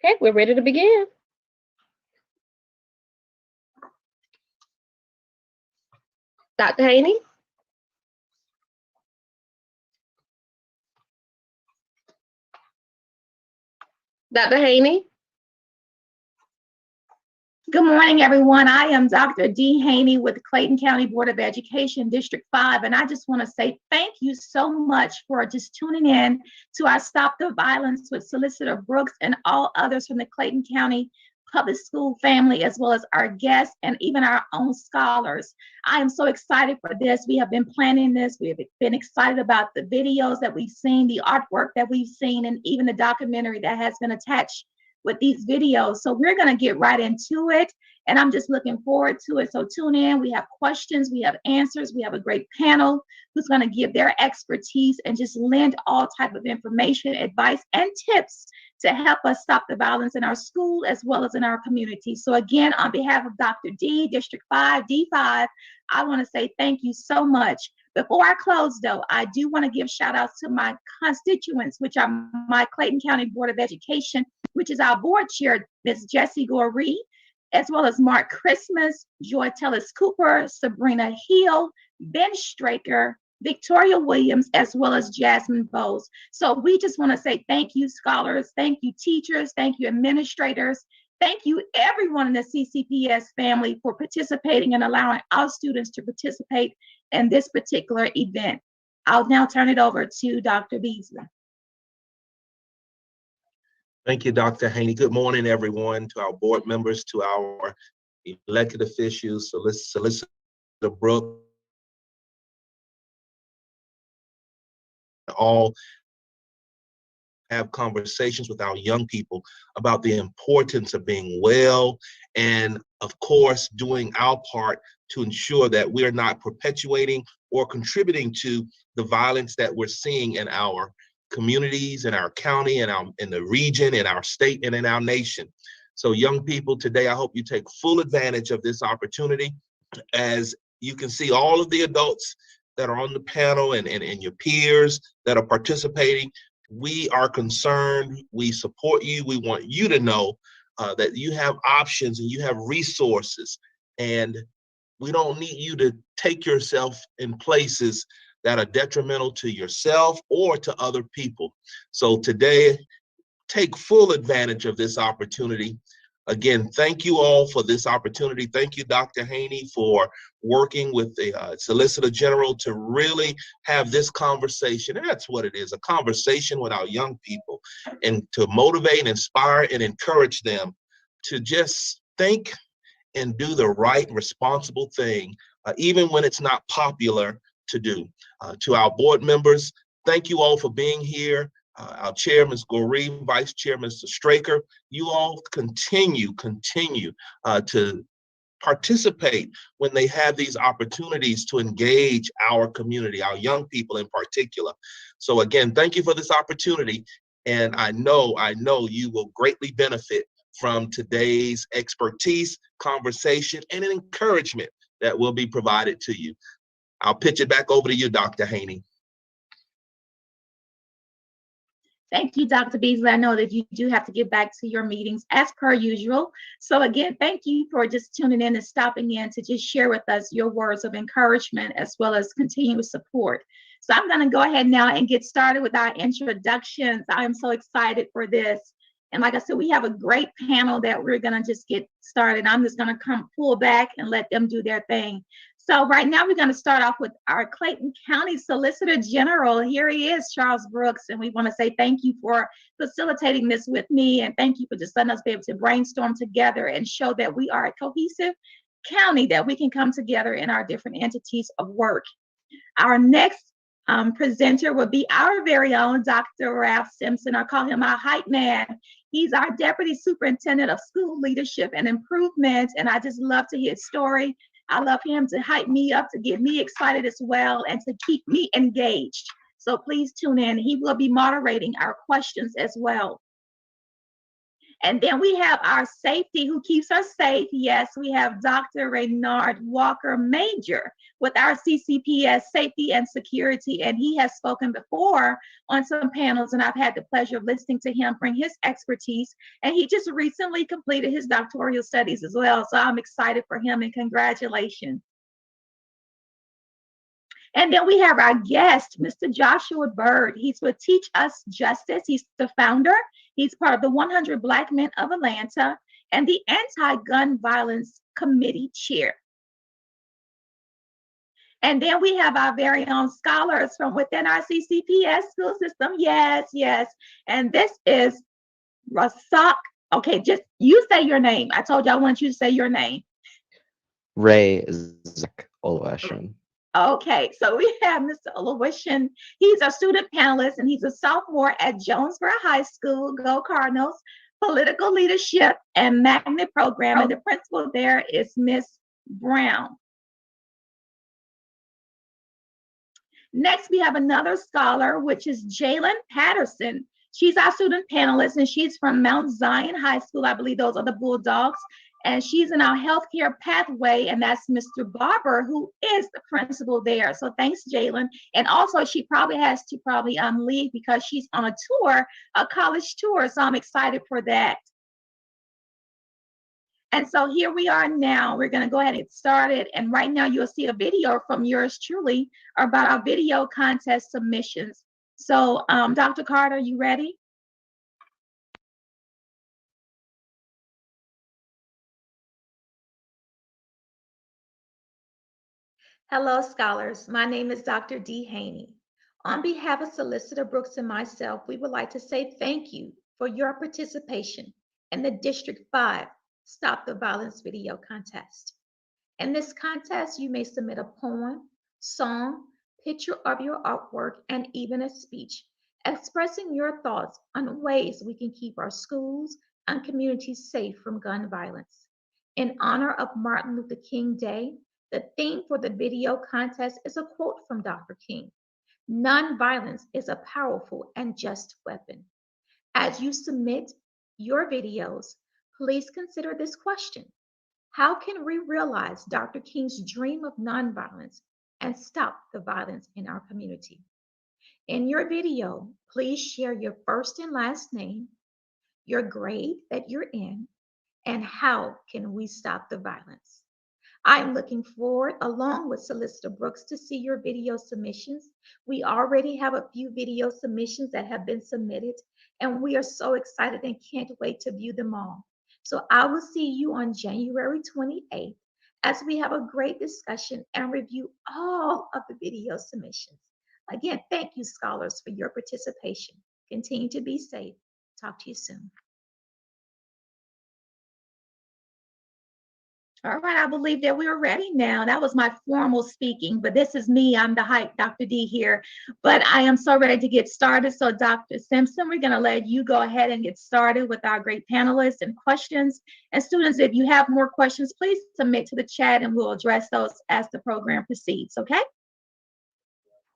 Okay, we're ready to begin. Dr. Haney? Dr. Haney? Good morning, everyone. I am Dr. D. Haney with Clayton County Board of Education, District 5, and I just want to say thank you so much for just tuning in to our Stop the Violence with Solicitor Brooks and all others from the Clayton County Public School family, as well as our guests and even our own scholars. I am so excited for this. We have been planning this. We have been excited about the videos that we've seen, the artwork that we've seen, and even the documentary that has been attached with these videos. So we're going to get right into it, and I'm just looking forward to it. So tune in. We have questions, we have answers, we have a great panel who's going to give their expertise and just lend all type of information, advice, and tips to help us stop the violence in our school as well as in our community. So again, on behalf of Dr. D, District 5, D5, I want to say thank you so much. Before I close, though, I do want to give shout outs to my constituents, which are my Clayton County Board of Education, which is our board chair, Ms. Jessie Goree, as well as Mark Christmas, Joy Tellis Cooper, Sabrina Hill, Ben Straker, Victoria Williams, as well as Jasmine Bowes. So we just want to say thank you, scholars, thank you, teachers, thank you, administrators, thank you, everyone in the CCPS family for participating and allowing our students to participate in this particular event. I'll now turn it over to Dr. Beasley. Thank you, Dr. Haney. Good morning, everyone, to our board members, to our elected officials, Solicitor Brooks, all have conversations with our young people about the importance of being well and, of course, doing our part to ensure that we're not perpetuating or contributing to the violence that we're seeing in our communities, in our county, in the region, in our state, and in our nation. So young people, today, I hope you take full advantage of this opportunity. As you can see, all of the adults that are on the panel and your peers that are participating, we are concerned, we support you, we want you to know that you have options and you have resources, and we don't need you to take yourself in places that are detrimental to yourself or to other people. So today, take full advantage of this opportunity. Again, thank you all for this opportunity. Thank you, Dr. Haney, for working with the Solicitor General to really have this conversation. And that's what it is, a conversation with our young people, and to motivate, inspire, and encourage them to just think and do the right, responsible thing, even when it's not popular to do. To our board members, thank you all for being here. Our chair, Ms. Goree, vice chair, Mr. Straker, you all continue to participate when they have these opportunities to engage our community, our young people in particular. So again, thank you for this opportunity. And I know you will greatly benefit from today's expertise, conversation, and an encouragement that will be provided to you. I'll pitch it back over to you, Dr. Haney. Thank you, Dr. Beasley. I know that you do have to get back to your meetings as per usual. So again, thank you for just tuning in and stopping in to just share with us your words of encouragement as well as continuous support. So I'm going to go ahead now and get started with our introductions. I am so excited for this. And like I said, we have a great panel that we're going to just get started. I'm just going to pull back and let them do their thing. So right now we're going to start off with our Clayton County Solicitor General. Here he is, Charles Brooks, and we want to say thank you for facilitating this with me, and thank you for just letting us be able to brainstorm together and show that we are a cohesive county, that we can come together in our different entities of work. Our next presenter will be our very own Dr. Ralph Simpson. I call him our hype man. He's our Deputy Superintendent of School Leadership and Improvement, and I just love to hear his story. I love him to hype me up, to get me excited as well, and to keep me engaged. So please tune in. He will be moderating our questions as well. And then we have our safety who keeps us safe. Yes, we have Dr. Reynard Walker Major with our CCPS Safety and Security. And he has spoken before on some panels, and I've had the pleasure of listening to him bring his expertise. And he just recently completed his doctoral studies as well. So I'm excited for him and congratulations. And then we have our guest, Mr. Joshua Byrd. He's with Teach Us Justice. He's the founder. He's part of the 100 Black Men of Atlanta and the Anti-Gun Violence Committee Chair. And then we have our very own scholars from within our CCPS school system. Yes, yes. And this is Rasak. Okay, just you say your name. I told you I want you to say your name. Ray Zach Olwashin. Okay, so we have Mr. Olwashin. He's a student panelist and he's a sophomore at Jonesboro High School, Go Cardinals, Political Leadership and Magnet Program. And the principal there is Miss Brown. Next, we have another scholar, which is Jalen Patterson. She's our student panelist and she's from Mount Zion High School. I believe those are the Bulldogs. And she's in our healthcare pathway, and that's Mr. Barber, who is the principal there. So thanks, Jalen. And also, she probably has to leave because she's on a tour, a college tour. So I'm excited for that. And so here we are now. We're going to go ahead and get started. And right now, you'll see a video from yours truly about our video contest submissions. So, Dr. Carter, you ready? Hello, scholars. My name is Dr. D. Haney. On behalf of Solicitor Brooks and myself, we would like to say thank you for your participation in the District 5 Stop the Violence video contest. In this contest, you may submit a poem, song, picture of your artwork, and even a speech expressing your thoughts on ways we can keep our schools and communities safe from gun violence. In honor of Martin Luther King Day, the theme for the video contest is a quote from Dr. King. Nonviolence is a powerful and just weapon. As you submit your videos, please consider this question. How can we realize Dr. King's dream of nonviolence and stop the violence in our community? In your video, please share your first and last name, your grade that you're in, and how can we stop the violence? I'm looking forward, along with Solicitor Brooks, to see your video submissions. We already have a few video submissions that have been submitted, and we are so excited and can't wait to view them all. So I will see you on January 28th as we have a great discussion and review all of the video submissions. Again, thank you, scholars, for your participation. Continue to be safe. Talk to you soon. All right, I believe that we're ready now. That was my formal speaking, but this is me. I'm the hype Dr. D here, but I am so ready to get started. So Dr. Simpson, we're gonna let you go ahead and get started with our great panelists and questions. And students, if you have more questions, please submit to the chat and we'll address those as the program proceeds, okay?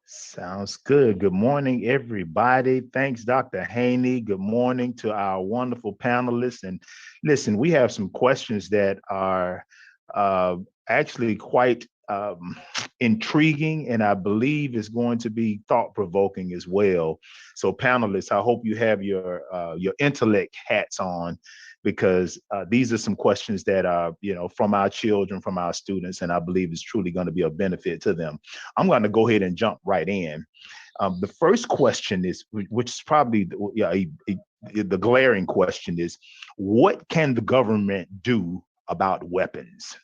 Sounds good. Good morning, everybody. Thanks, Dr. Haney. Good morning to our wonderful panelists. And listen, we have some questions that are actually quite intriguing, and I believe is going to be thought-provoking as well. So panelists, I hope you have your intellect hats on, because these are some questions that are, from our children, from our students, and I believe is truly going to be a benefit to them. I'm going to go ahead and jump right in. The first question is, which is probably the glaring question, is what can the government do about weapons?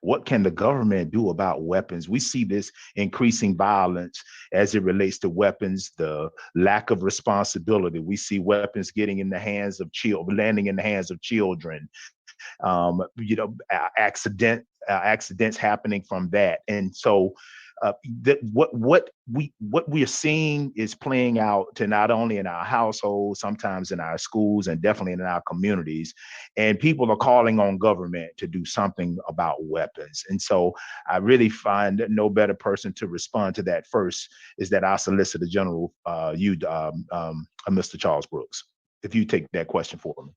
What can the government do about weapons? We see this increasing violence as it relates to weapons, the lack of responsibility. We see weapons getting in the hands of children, landing in the hands of children. Accidents happening from that. And so what we are seeing is playing out to not only in our households, sometimes in our schools, and definitely in our communities. And people are calling on government to do something about weapons. And so I really find that no better person to respond to that first is that our Solicitor General, Mr. Charles Brooks. If you take that question for me.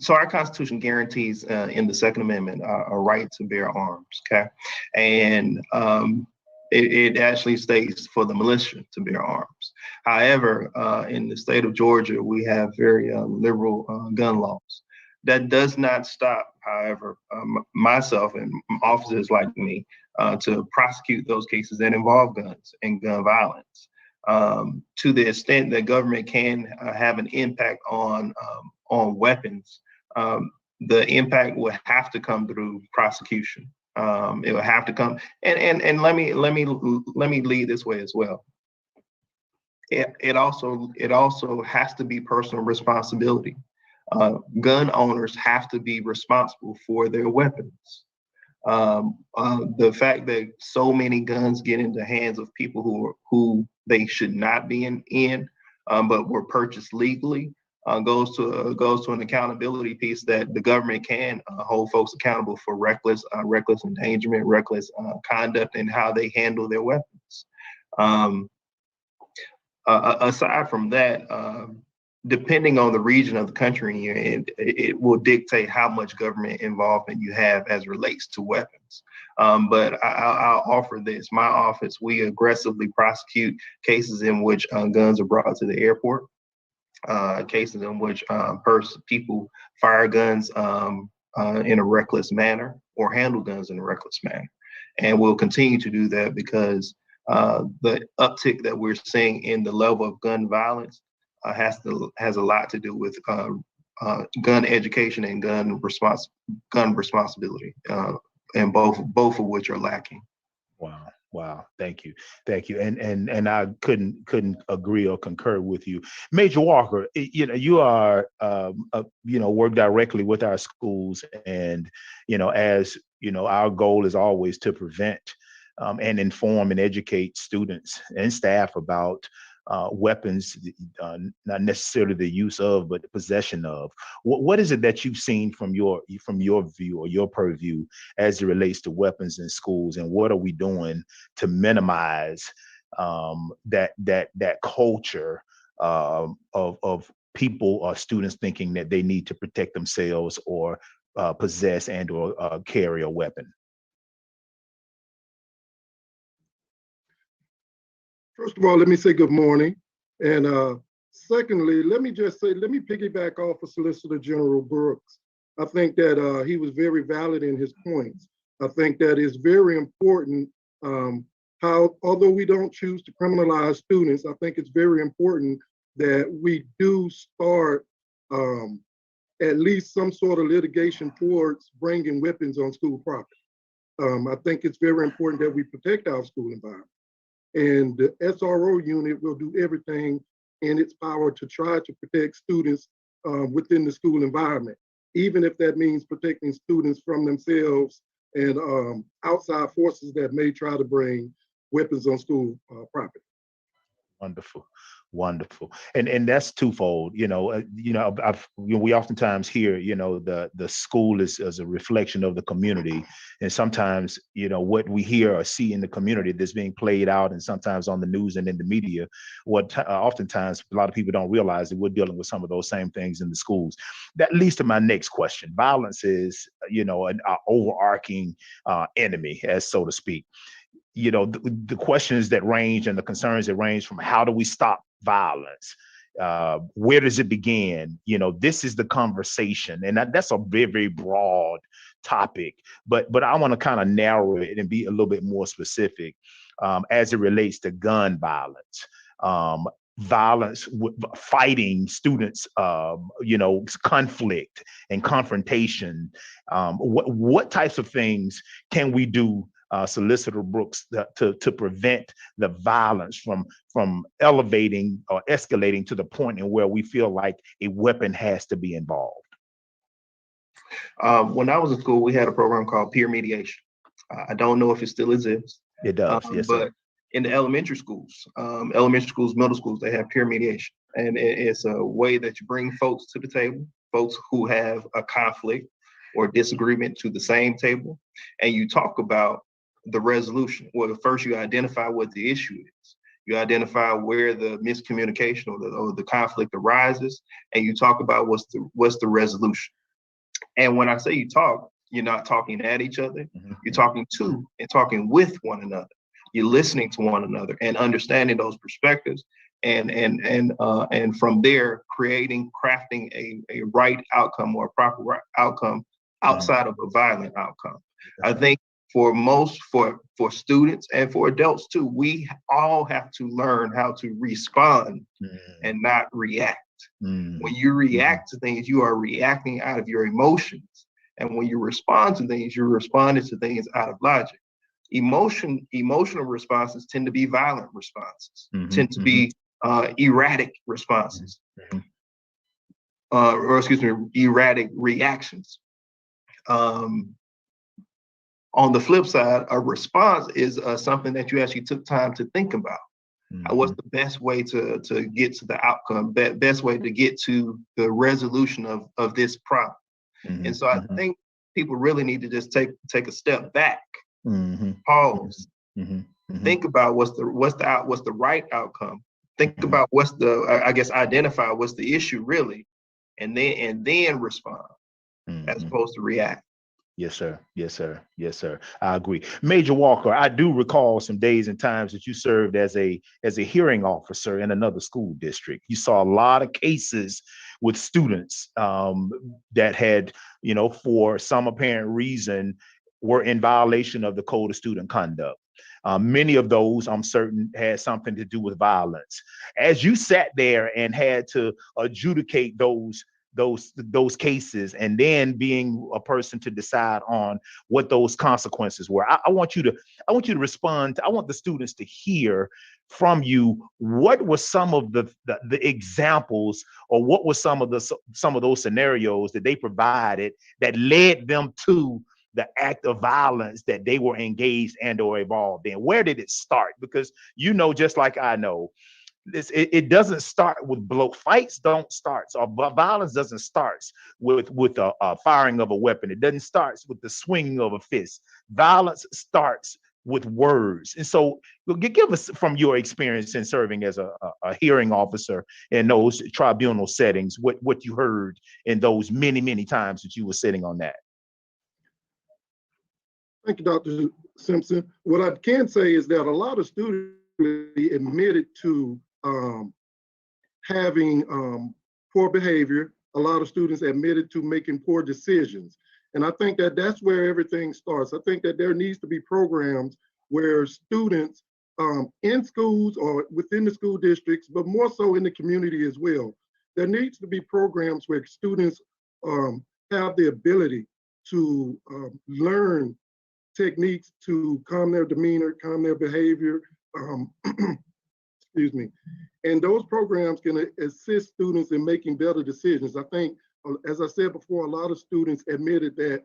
So our Constitution guarantees in the Second Amendment a right to bear arms, okay? And it actually states for the militia to bear arms. However, in the state of Georgia, we have very liberal gun laws. That does not stop, however, myself and officers like me to prosecute those cases that involve guns and gun violence. To the extent that government can have an impact on weapons, the impact will have to come through prosecution. It will have to come, and let me lead this way as well. It also has to be personal responsibility. Gun owners have to be responsible for their weapons. The fact that so many guns get into the hands of people who they should not be in, but were purchased legally, goes to an accountability piece that the government can hold folks accountable for reckless endangerment, reckless conduct, and how they handle their weapons. Aside from that, depending on the region of the country you're in, it will dictate how much government involvement you have as relates to weapons. But I'll offer this. My office, we aggressively prosecute cases in which guns are brought to the airport, cases in which people fire guns in a reckless manner or handle guns in a reckless manner. And we'll continue to do that because the uptick that we're seeing in the level of gun violence has a lot to do with gun education and gun responsibility, and both of which are lacking. Wow. Thank you. And I couldn't agree or concur with you. Major Walker, you are work directly with our schools, and as our goal is always to prevent and inform and educate students and staff about weapons, not necessarily the use of, but the possession of. What is it that you've seen from your view or your purview as it relates to weapons in schools, and what are we doing to minimize that culture of people or students thinking that they need to protect themselves or possess and or carry a weapon? First of all, let me say good morning. And secondly, let me piggyback off of Solicitor General Brooks. I think that he was very valid in his points. I think that it's very important although we don't choose to criminalize students, I think it's very important that we do start at least some sort of litigation towards bringing weapons on school property. I think it's very important that we protect our school environment. And the SRO unit will do everything in its power to try to protect students within the school environment, even if that means protecting students from themselves and outside forces that may try to bring weapons on school property. Wonderful. And that's twofold. We oftentimes hear, the school is as a reflection of the community. And sometimes, what we hear or see in the community that's being played out, and sometimes on the news and in the media, oftentimes a lot of people don't realize that we're dealing with some of those same things in the schools. That leads to my next question. Violence is, an overarching enemy, as so to speak. The questions that range and the concerns that range from how do we stop violence? Where does it begin? This is the conversation, and that's a very, very broad topic, but I want to kind of narrow it and be a little bit more specific as it relates to gun violence. Fighting students, conflict and confrontation. What types of things can we do, Solicitor Brooks, to prevent the violence from elevating or escalating to the point in where we feel like a weapon has to be involved? When I was in school, we had a program called peer mediation. I don't know if it still exists. It does, yes, but sir. In the elementary schools, middle schools, they have peer mediation. And it's a way that you bring folks to the table, folks who have a conflict or disagreement to the same table, and you talk about the resolution. Well, first you identify what the issue is. You identify where the miscommunication or the conflict arises, and you talk about what's the resolution. And when I say you talk, you're not talking at each other. You're talking to and talking with one another. You're listening to one another and understanding those perspectives, and from there crafting a right outcome or a proper outcome outside of a violent outcome. I think for students and for adults too, we all have to learn how to respond and not react. When you react to things, you are reacting out of your emotions. And when you respond to things, you're responding to things out of logic. Emotional responses tend to be violent responses, tend to be erratic responses, erratic reactions. On the flip side, a response is something that you actually took time to think about. What's the best way to get to the outcome, best way to get to the resolution of this problem? And so I think people really need to just take a step back, pause, think about what's the right outcome, think about identify what's the issue really, and then respond as opposed to react. Yes, sir. Yes, sir. Yes, sir. I agree. Major Walker, I do recall some days and times that you served as a hearing officer in another school district. You saw a lot of cases with students that had, for some apparent reason, were in violation of the Code of Student Conduct. Many of those, I'm certain, had something to do with violence. As you sat there and had to adjudicate those cases, and then being a person to decide on what those consequences were, I want you to respond. I want the students to hear from you what were some of the examples, or what were some of those scenarios that they provided that led them to the act of violence that they were engaged and or involved in. Where did it start? Because just like I know, it doesn't start with fights don't start, or violence doesn't start with a firing of a weapon. It doesn't start with the swinging of a fist. Violence starts with words. And so give us, from your experience in serving as a hearing officer in those tribunal settings, what you heard in those many times that you were sitting on that. Thank you, Dr. Simpson. What I can say is that a lot of students admitted to having poor behavior. A lot of students admitted to making poor decisions. And I think that that's where everything starts. I think that there needs to be programs where students in schools or within the school districts, but more so in the community as well, there needs to be programs where students have the ability to learn techniques to calm their demeanor, calm their behavior, excuse me. And those programs can assist students in making better decisions. I think, as I said before, a lot of students admitted that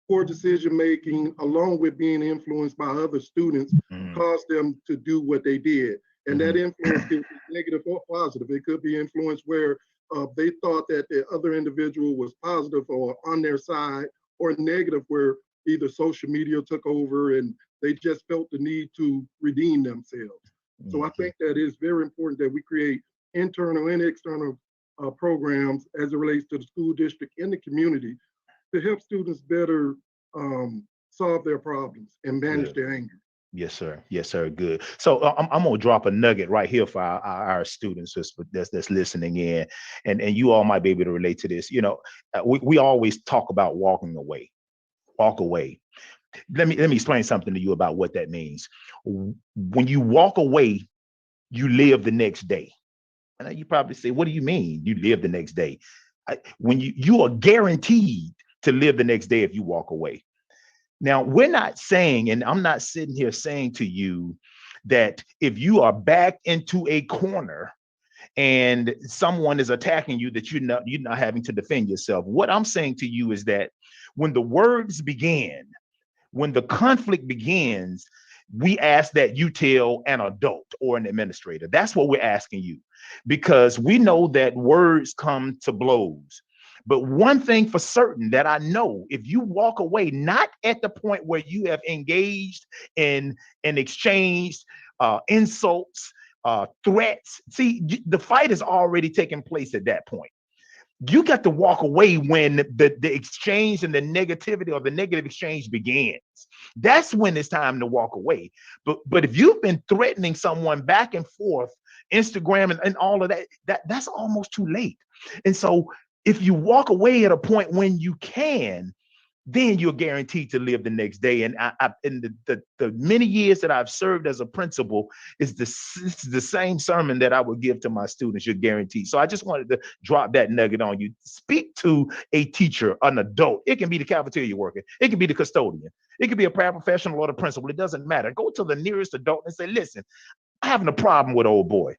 poor decision-making, along with being influenced by other students, caused them to do what they did. And that influence can be negative or positive. It could be influence where they thought that the other individual was positive or on their side, or negative where either social media took over and they just felt the need to redeem themselves. So I think that it's very important that we create internal and external programs as it relates to the school district and the community to help students better solve their problems and manage their anger. Yes, sir. Yes, sir. Good. So I'm gonna drop a nugget right here for our students that's listening in, and you all might be able to relate to this. We always talk about walking away. Walk away. Let me explain something to you about what that means. When you walk away, you live the next day. And you probably say, what do you mean you live the next day? When you are guaranteed to live the next day if you walk away. Now, we're not saying, and I'm not sitting here saying to you that if you are backed into a corner and someone is attacking you, that you're not having to defend yourself. What I'm saying to you is that when the words begin, when the conflict begins, we ask that you tell an adult or an administrator. That's what we're asking you, because we know that words come to blows. But one thing for certain that I know, if you walk away, not at the point where you have engaged in and exchanged insults, threats. See, the fight is already taking place at that point. You got to walk away when the exchange and the negativity or the negative exchange begins. That's when it's time to walk away. But if you've been threatening someone back and forth, Instagram and all of that's almost too late. And so if you walk away at a point when you can, then you're guaranteed to live the next day. And in the many years that I've served as a principal, it's the same sermon that I would give to my students. You're guaranteed. So I just wanted to drop that nugget on you. Speak to a teacher, an adult. It can be the cafeteria worker. It can be the custodian. It could be a paraprofessional or the principal. It doesn't matter. Go to the nearest adult and say, listen, I'm having a problem with old boy.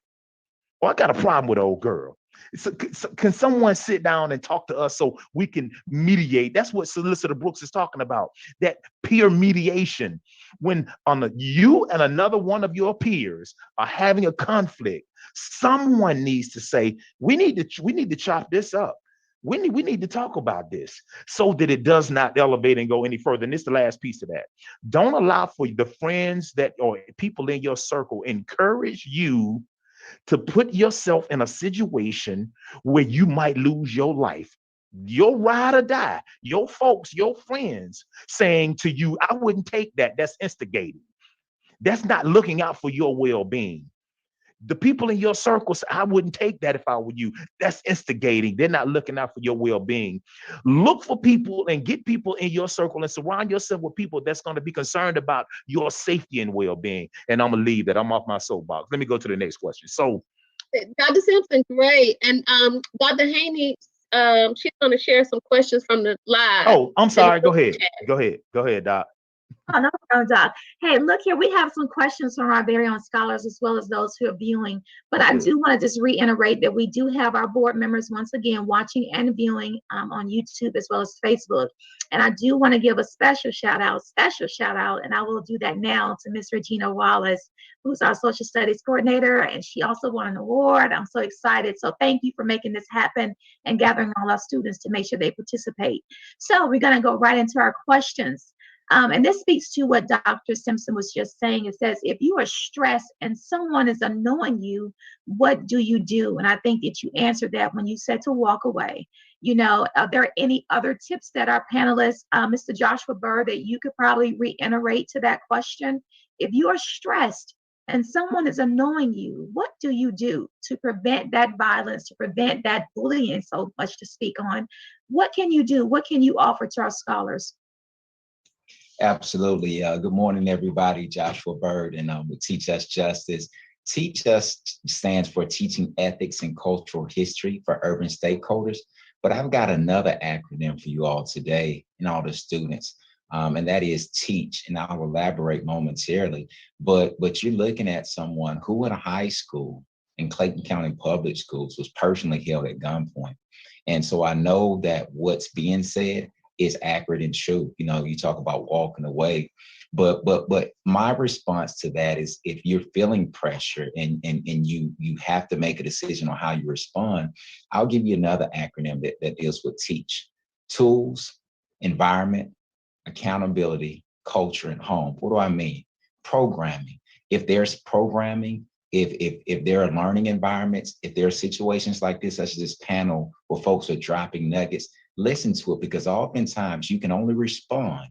Or I got a problem with old girl. So can someone sit down and talk to us so we can mediate? That's what Solicitor Brooks is talking about, that peer mediation. When you and another one of your peers are having a conflict, someone needs to say, we need to chop this up. We need to talk about this so that it does not elevate and go any further. And this is the last piece of that. Don't allow for the friends or people in your circle encourage you to put yourself in a situation where you might lose your life, your ride or die, your folks, your friends saying to you, I wouldn't take that. That's instigating. That's not looking out for your well-being. The people in your circles, I wouldn't take that if I were you. That's instigating. They're not looking out for your well-being. Look for people and get people in your circle and surround yourself with people that's going to be concerned about your safety and well-being. And I'm going to leave that. I'm off my soapbox. Let me go to the next question. So, Dr. Simpson, great. And Dr. Haney, she's going to share some questions from the live. Oh, I'm sorry. Go ahead. Go ahead, Doc. Oh, no problem, Doc. Hey, look here, we have some questions from our very own scholars as well as those who are viewing. But I do want to just reiterate that we do have our board members once again watching and viewing on YouTube as well as Facebook. And I do want to give a special shout out, and I will do that now to Miss Regina Wallace, who's our social studies coordinator, and she also won an award. I'm so excited. So thank you for making this happen and gathering all our students to make sure they participate. So we're going to go right into our questions. And this speaks to what Dr. Simpson was just saying. It says, if you are stressed and someone is annoying you, what do you do? And I think that you answered that when you said to walk away. You know, are there any other tips that our panelists, Mr. Joshua Byrd, that you could probably reiterate to that question? If you are stressed and someone is annoying you, what do you do to prevent that violence, to prevent that bullying, so much to speak on? What can you do? What can you offer to our scholars? Absolutely. Good morning, everybody. Joshua Byrd, and with Teach Us Justice. Teach Us stands for Teaching Ethics and Cultural History for Urban Stakeholders. But I've got another acronym for you all today and all the students, and that is TEACH, and I'll elaborate momentarily. But you're looking at someone who in a high school in Clayton County Public Schools was personally held at gunpoint. And so I know that what's being said is accurate and true. You know, you talk about walking away, but my response to that is, if you're feeling pressure and you have to make a decision on how you respond, I'll give you another acronym that deals with TEACH: tools, environment, accountability, culture, and home. What do I mean? Programming. If there's programming, if there are learning environments, if there are situations like this, such as this panel where folks are dropping nuggets, listen to it, because oftentimes you can only respond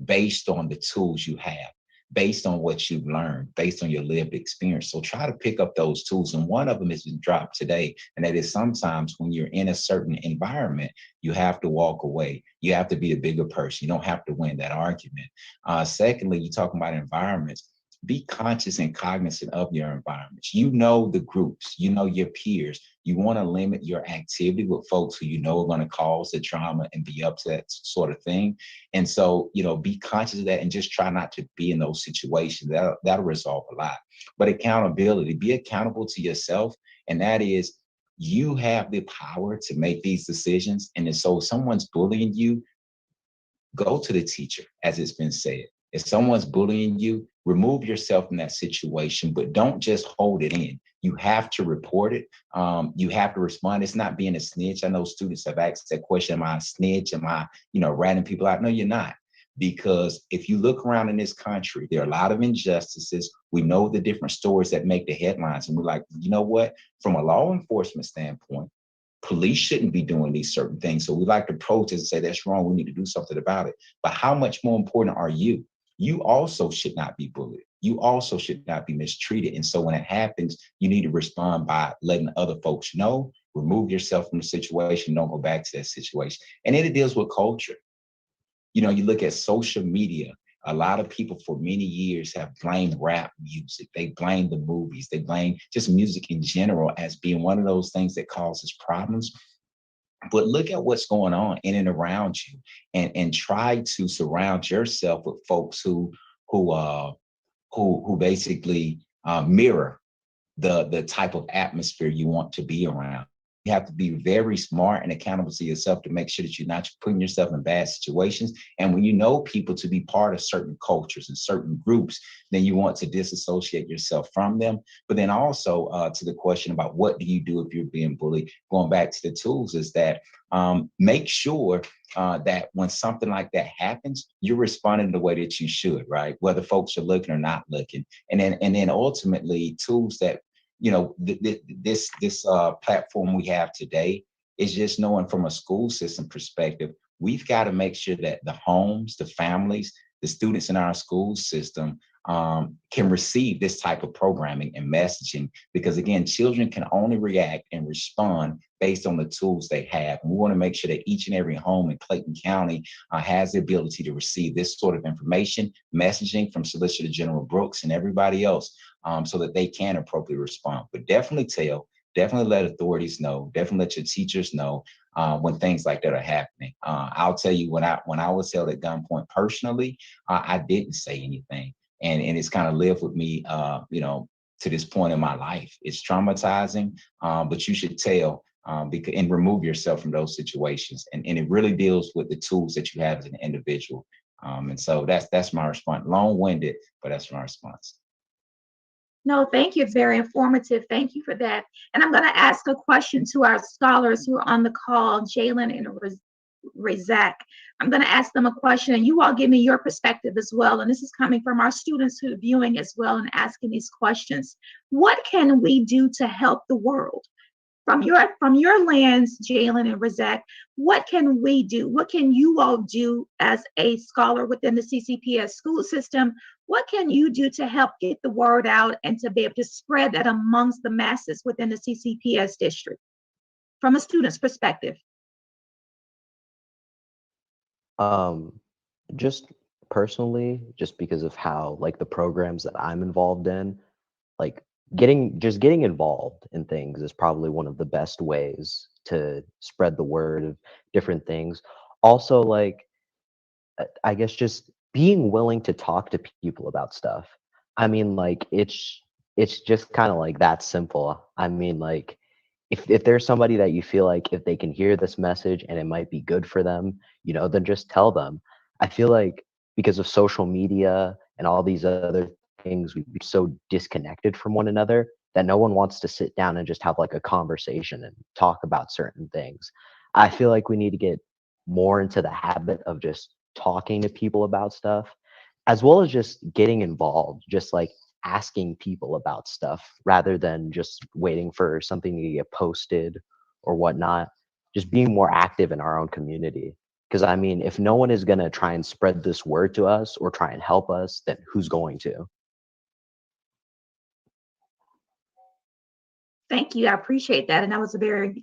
based on the tools you have, based on what you've learned, based on your lived experience. So try to pick up those tools. And one of them is dropped today. And that is, sometimes when you're in a certain environment, you have to walk away. You have to be a bigger person. You don't have to win that argument. Secondly, you're talking about environments. Be conscious and cognizant of your environments. You know the groups, you know your peers. You want to limit your activity with folks who you know are going to cause the drama and be up to that sort of thing. And so, you know, be conscious of that and just try not to be in those situations. That'll resolve a lot. But accountability, be accountable to yourself. And that is, you have the power to make these decisions. And so if someone's bullying you, go to the teacher, as it's been said. If someone's bullying you, remove yourself from that situation, but don't just hold it in. You have to report it. You have to respond. It's not being a snitch. I know students have asked that question: am I a snitch? Am I, ratting people out? No, you're not. Because if you look around in this country, there are a lot of injustices. We know the different stories that make the headlines, and we're like, you know what? From a law enforcement standpoint, police shouldn't be doing these certain things. So we like to protest and say that's wrong. We need to do something about it. But how much more important are you? You also should not be bullied. You also should not be mistreated. And so when it happens, you need to respond by letting other folks know, remove yourself from the situation, don't go back to that situation. And then it deals with culture. You know, you look at social media, a lot of people for many years have blamed rap music. They blame the movies. They blame just music in general as being one of those things that causes problems. But look at what's going on in and around you, and try to surround yourself with folks who basically mirror the type of atmosphere you want to be around. You have to be very smart and accountable to yourself to make sure that you're not putting yourself in bad situations. And when you know people to be part of certain cultures and certain groups, then you want to disassociate yourself from them. But then also to the question about what do you do if you're being bullied, going back to the tools, is that make sure that when something like that happens, you're responding the way that you should, right? Whether folks are looking or not looking. And then ultimately tools that, you know, this platform we have today is just knowing from a school system perspective, we've got to make sure that the homes, the families, the students in our school system can receive this type of programming and messaging, because again, children can only react and respond based on the tools they have. And we want to make sure that each and every home in Clayton County has the ability to receive this sort of information, messaging from Solicitor General Brooks and everybody else, so that they can appropriately respond. But definitely let authorities know, definitely let your teachers know when things like that are happening. I'll tell you, when I was held at gunpoint personally, I didn't say anything. And it's kind of lived with me, you know, to this point in my life. It's traumatizing, but you should tell and remove yourself from those situations. And it really deals with the tools that you have as an individual. And so that's my response. Long-winded, but that's my response. No, thank you. It's very informative. Thank you for that. And I'm going to ask a question to our scholars who are on the call, Jalen and Razak. I'm going to ask them a question, and you all give me your perspective as well. And this is coming from our students who are viewing as well and asking these questions. What can we do to help the world? From your lens, Jalen and Razak, what can we do? What can you all do as a scholar within the CCPS school system? What can you do to help get the word out and to be able to spread that amongst the masses within the CCPS district from a student's perspective? Just personally, just because of how like the programs that I'm involved in, like getting involved in things is probably one of the best ways to spread the word of different things. Also, like I guess just being willing to talk to people about stuff. I mean, like it's just kind of like that simple. I mean, like if there's somebody that you feel like if they can hear this message and it might be good for them, you know, then just tell them. I feel like because of social media and all these other things, we're so disconnected from one another that no one wants to sit down and just have like a conversation and talk about certain things. I feel like we need to get more into the habit of just talking to people about stuff, as well as just getting involved, just like asking people about stuff rather than just waiting for something to get posted or whatnot. Just being more active in our own community. Because I mean, if no one is going to try and spread this word to us or try and help us, then who's going to? Thank you. I appreciate that. And that was a very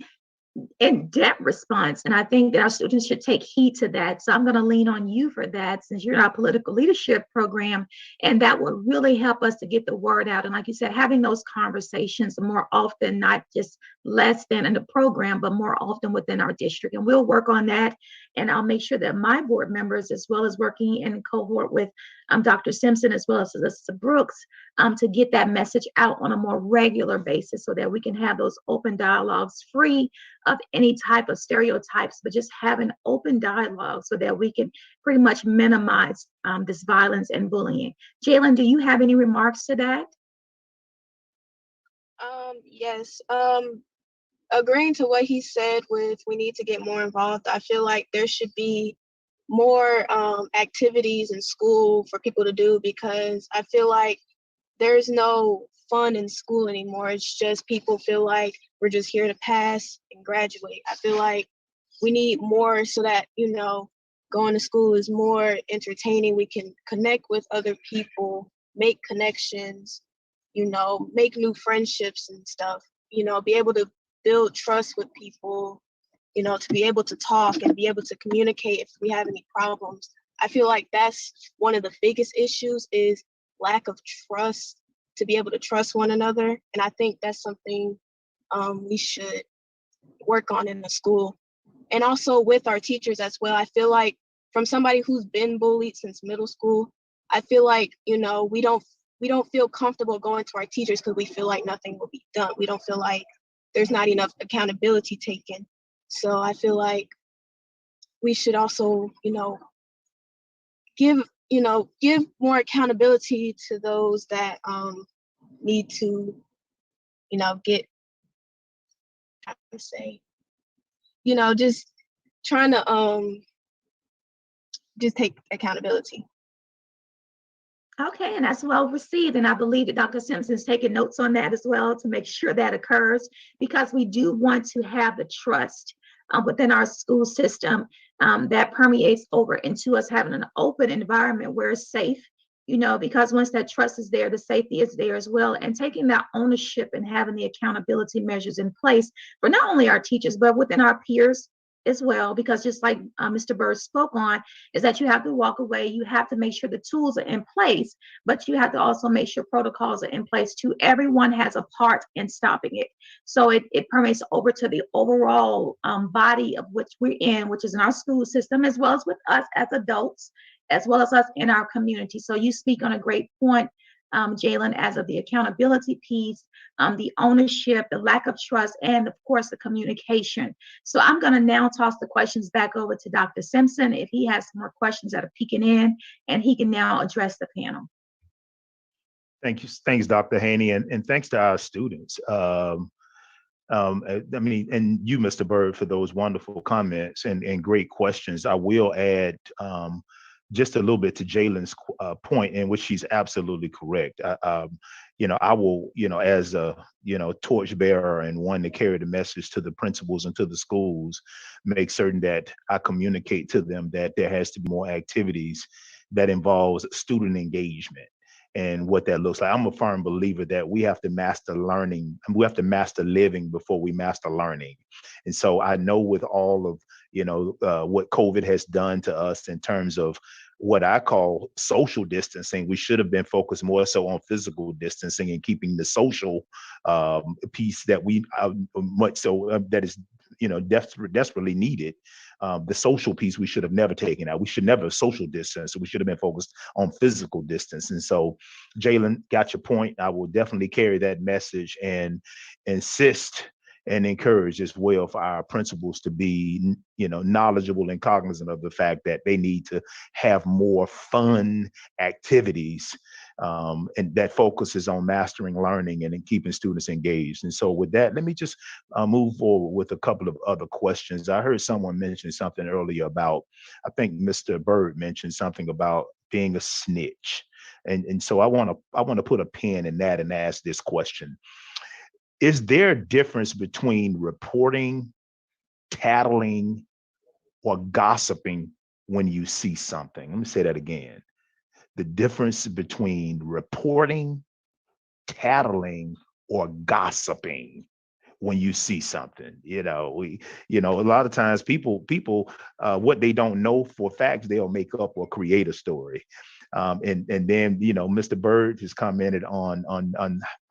in-depth response. And I think that our students should take heed to that. So I'm going to lean on you for that, since you're in our political leadership program, and that will really help us to get the word out. And like you said, having those conversations more often, not just less than in the program, but more often within our district. And we'll work on that. And I'll make sure that my board members, as well as working in cohort with Dr. Simpson, as well as Solicitor Brooks, to get that message out on a more regular basis so that we can have those open dialogues free of any type of stereotypes, but just have an open dialogue so that we can pretty much minimize this violence and bullying. Jalen, do you have any remarks to that? Yes. Agreeing to what he said with we need to get more involved, I feel like there should be more activities in school for people to do, because I feel like there's no fun in school anymore. It's just people feel like we're just here to pass and graduate. I feel like we need more so that, going to school is more entertaining. We can connect with other people, make connections, make new friendships and stuff, be able to build trust with people, to be able to talk and be able to communicate if we have any problems. I feel like that's one of the biggest issues is lack of trust, to be able to trust one another. And I think that's something we should work on in the school. And also with our teachers as well. I feel like from somebody who's been bullied since middle school, I feel like, we don't feel comfortable going to our teachers because we feel like nothing will be done. We don't feel like there's not enough accountability taken. So I feel like we should also, give more accountability to those that need to, get, how to say, just trying to just take accountability. Okay, and that's well received. And I believe that Dr. Simpson's taking notes on that as well to make sure that occurs, because we do want to have the trust within our school system that permeates over into us having an open environment where it's safe, because once that trust is there, the safety is there as well. And taking that ownership and having the accountability measures in place for not only our teachers, but within our peers as well, because just like Mr. Byrd spoke on, is that you have to walk away, you have to make sure the tools are in place, but you have to also make sure protocols are in place too. Everyone has a part in stopping it. So it permeates over to the overall body of which we're in, which is in our school system, as well as with us as adults, as well as us in our community. So you speak on a great point, Jalen, as of the accountability piece, the ownership, the lack of trust, and of course the communication. So I'm going to now toss the questions back over to Dr. Simpson if he has some more questions that are peeking in, and he can now address the panel. Thank you. Thanks, Dr. Haney, and thanks to our students. I mean, and you, Mr. Byrd, for those wonderful comments and great questions. I will add just a little bit to Jalen's point, in which she's absolutely correct. I will, as a, torchbearer and one to carry the message to the principals and to the schools, make certain that I communicate to them that there has to be more activities that involves student engagement and what that looks like. I'm a firm believer that we have to master learning, and we have to master living before we master learning. And so I know with all of, what COVID has done to us in terms of what I call social distancing, we should have been focused more so on physical distancing and keeping the social piece that we that is, desperately needed. The social piece we should have never taken out. We should never social distance. We should have been focused on physical distance. And so, Jalen, got your point. I will definitely carry that message and insist and encourage as well for our principals to be, knowledgeable and cognizant of the fact that they need to have more fun activities and that focuses on mastering learning and in keeping students engaged. And so with that, let me just move forward with a couple of other questions. I heard someone mention something earlier about, I think Mr. Byrd mentioned something about being a snitch. And so I want to put a pin in that and ask this question. Is there a difference between reporting, tattling, or gossiping when you see something? Let me say that again. The difference between reporting, tattling, or gossiping when you see something. A lot of times people what they don't know for facts, they'll make up or create a story. And then, Mr. Byrd has commented on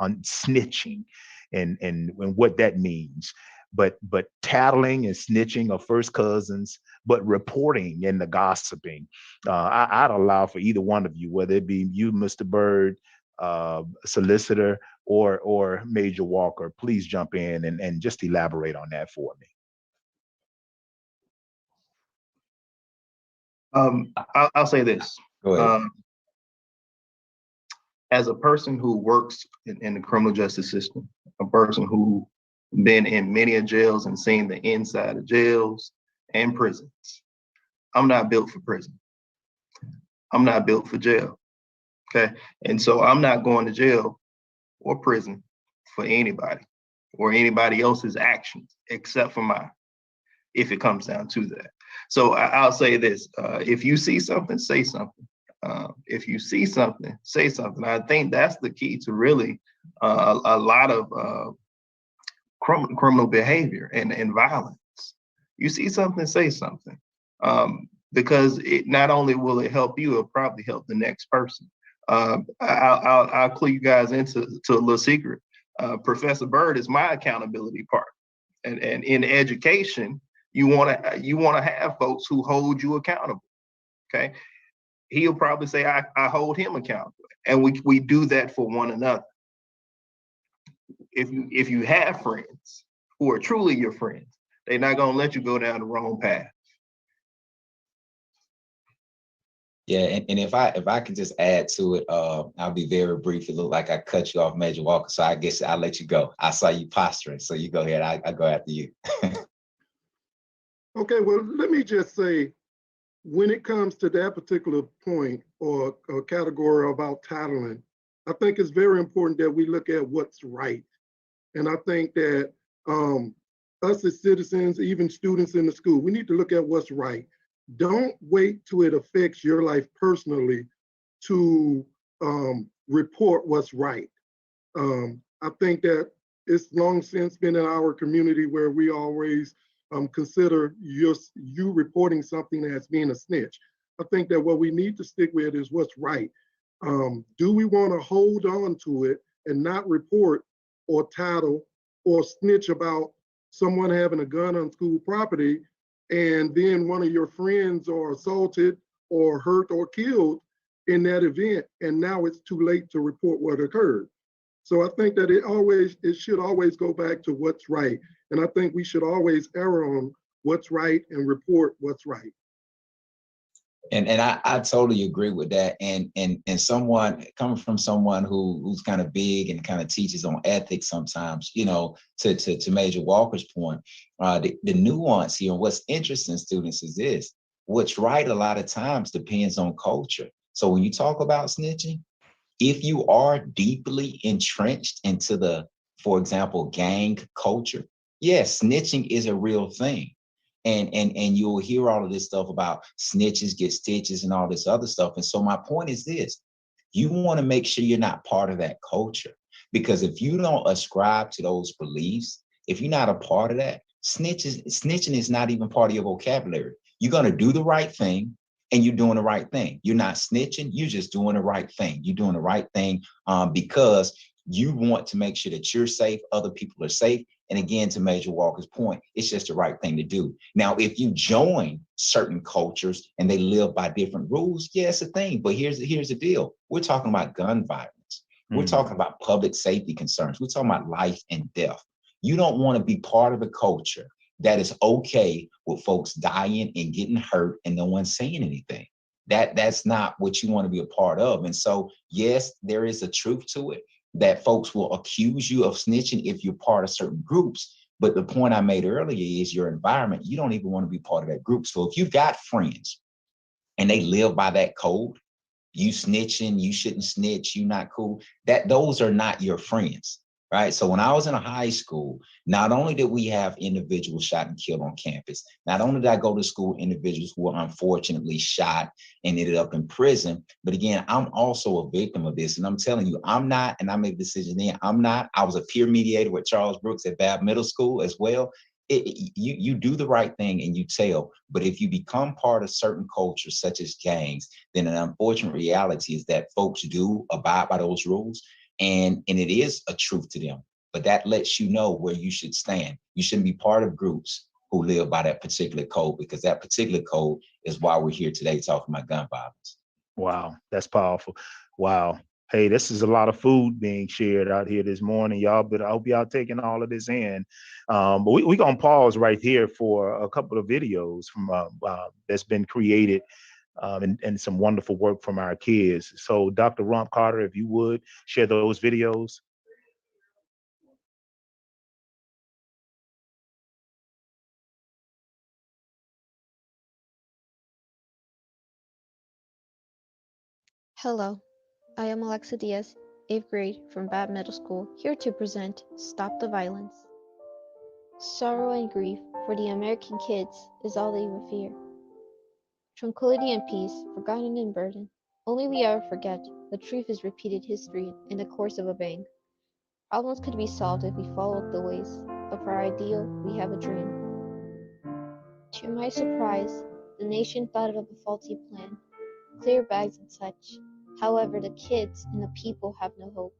snitching and what that means. But tattling and snitching are first cousins, but reporting and the gossiping, I'd allow for either one of you, whether it be you, Mr. Byrd, Solicitor, or Major Walker, please jump in and just elaborate on that for me. I'll say this. Go ahead. As a person who works in the criminal justice system, a person who been in many jails and seen the inside of jails and prisons, I'm not built for prison. I'm not built for jail. Okay. And so I'm not going to jail or prison for anybody or anybody else's actions except for mine, if it comes down to that. So I'll say this, if you see something, say something. If you see something, say something. I think that's the key to really a lot of criminal behavior and violence. You see something, say something. Because it not only will it help you, it'll probably help the next person. I'll clue you guys into a little secret. Professor Byrd is my accountability partner. And in education, you want to have folks who hold you accountable. Okay, he'll probably say I hold him accountable, and we do that for one another. If you have friends who are truly your friends, they're not gonna let you go down the wrong path. Yeah, and if I could just add to it, I'll be very brief. It looked like I cut you off, Major Walker, so I guess I'll let you go. I saw you posturing, so you go ahead. I go after you. Okay, well, let me just say, when it comes to that particular point or category about titling, I think it's very important that we look at what's right. And I think that us as citizens, even students in the school, we need to look at what's right. Don't wait till it affects your life personally to report what's right. I think that it's long since been in our community where we always consider you reporting something as being a snitch. I think that what we need to stick with is what's right. Do we want to hold on to it and not report or title or snitch about someone having a gun on school property, and then one of your friends are assaulted or hurt or killed in that event, and now it's too late to report what occurred? So I think that it should always go back to what's right. And I think we should always err on what's right and report what's right. And I totally agree with that. And someone coming from someone who's kind of big and kind of teaches on ethics sometimes, you know, to Major Walker's point, the nuance here, and what's interesting, students, is this: what's right a lot of times depends on culture. So when you talk about snitching, if you are deeply entrenched into the, for example, gang culture, yes, snitching is a real thing. And you'll hear all of this stuff about snitches get stitches and all this other stuff. And so my point is this: you want to make sure you're not part of that culture, because if you don't ascribe to those beliefs, if you're not a part of that, snitching is not even part of your vocabulary. You're going to do the right thing, and you're doing the right thing. You're not snitching, you're just doing the right thing. You're doing the right thing because you want to make sure that you're safe, other people are safe. And again, to Major Walker's point, it's just the right thing to do. Now, if you join certain cultures and they live by different rules, yeah, it's a thing. But here's the deal. We're talking about gun violence. We're talking about public safety concerns. We're talking about life and death. You don't want to be part of a culture that is okay with folks dying and getting hurt and no one saying anything. That's not what you want to be a part of. And so, yes, there is a truth to it, that folks will accuse you of snitching if you're part of certain groups. But the point I made earlier is your environment. You don't even want to be part of that group. So if you've got friends and they live by that code, you snitching, you shouldn't snitch, you not cool, those are not your friends, right? So when I was in a high school, not only did we have individuals shot and killed on campus, not only did I go to school individuals who were unfortunately shot and ended up in prison, but again, I'm also a victim of this. And I'm telling you, I'm not, and I made the decision then, I was a peer mediator with Charles Brooks at Babb Middle School as well. You do the right thing and you tell, but if you become part of certain cultures such as gangs, then an unfortunate reality is that folks do abide by those rules, and it is a truth to them, but that lets you know where you should stand. You shouldn't be part of groups who live by that particular code, because that particular code is why we're here today talking about gun violence. Wow, that's powerful. Wow. Hey, this is a lot of food being shared out here this morning, y'all, but I hope y'all taking all of this in. But we're going to pause right here for a couple of videos from that's been created and some wonderful work from our kids. So Dr. Rump Carter, if you would share those videos. Hello, I am Alexa Diaz, 8th grade from Babb Middle School, here to present Stop the Violence. Sorrow and grief for the American kids is all they would fear. Tranquility and peace, forgotten and burdened. Only we ever forget, the truth is repeated history in the course of a bang. Problems could be solved if we followed the ways of our ideal, we have a dream. To my surprise, the nation thought of a faulty plan, clear bags and such. However, the kids and the people have no hope.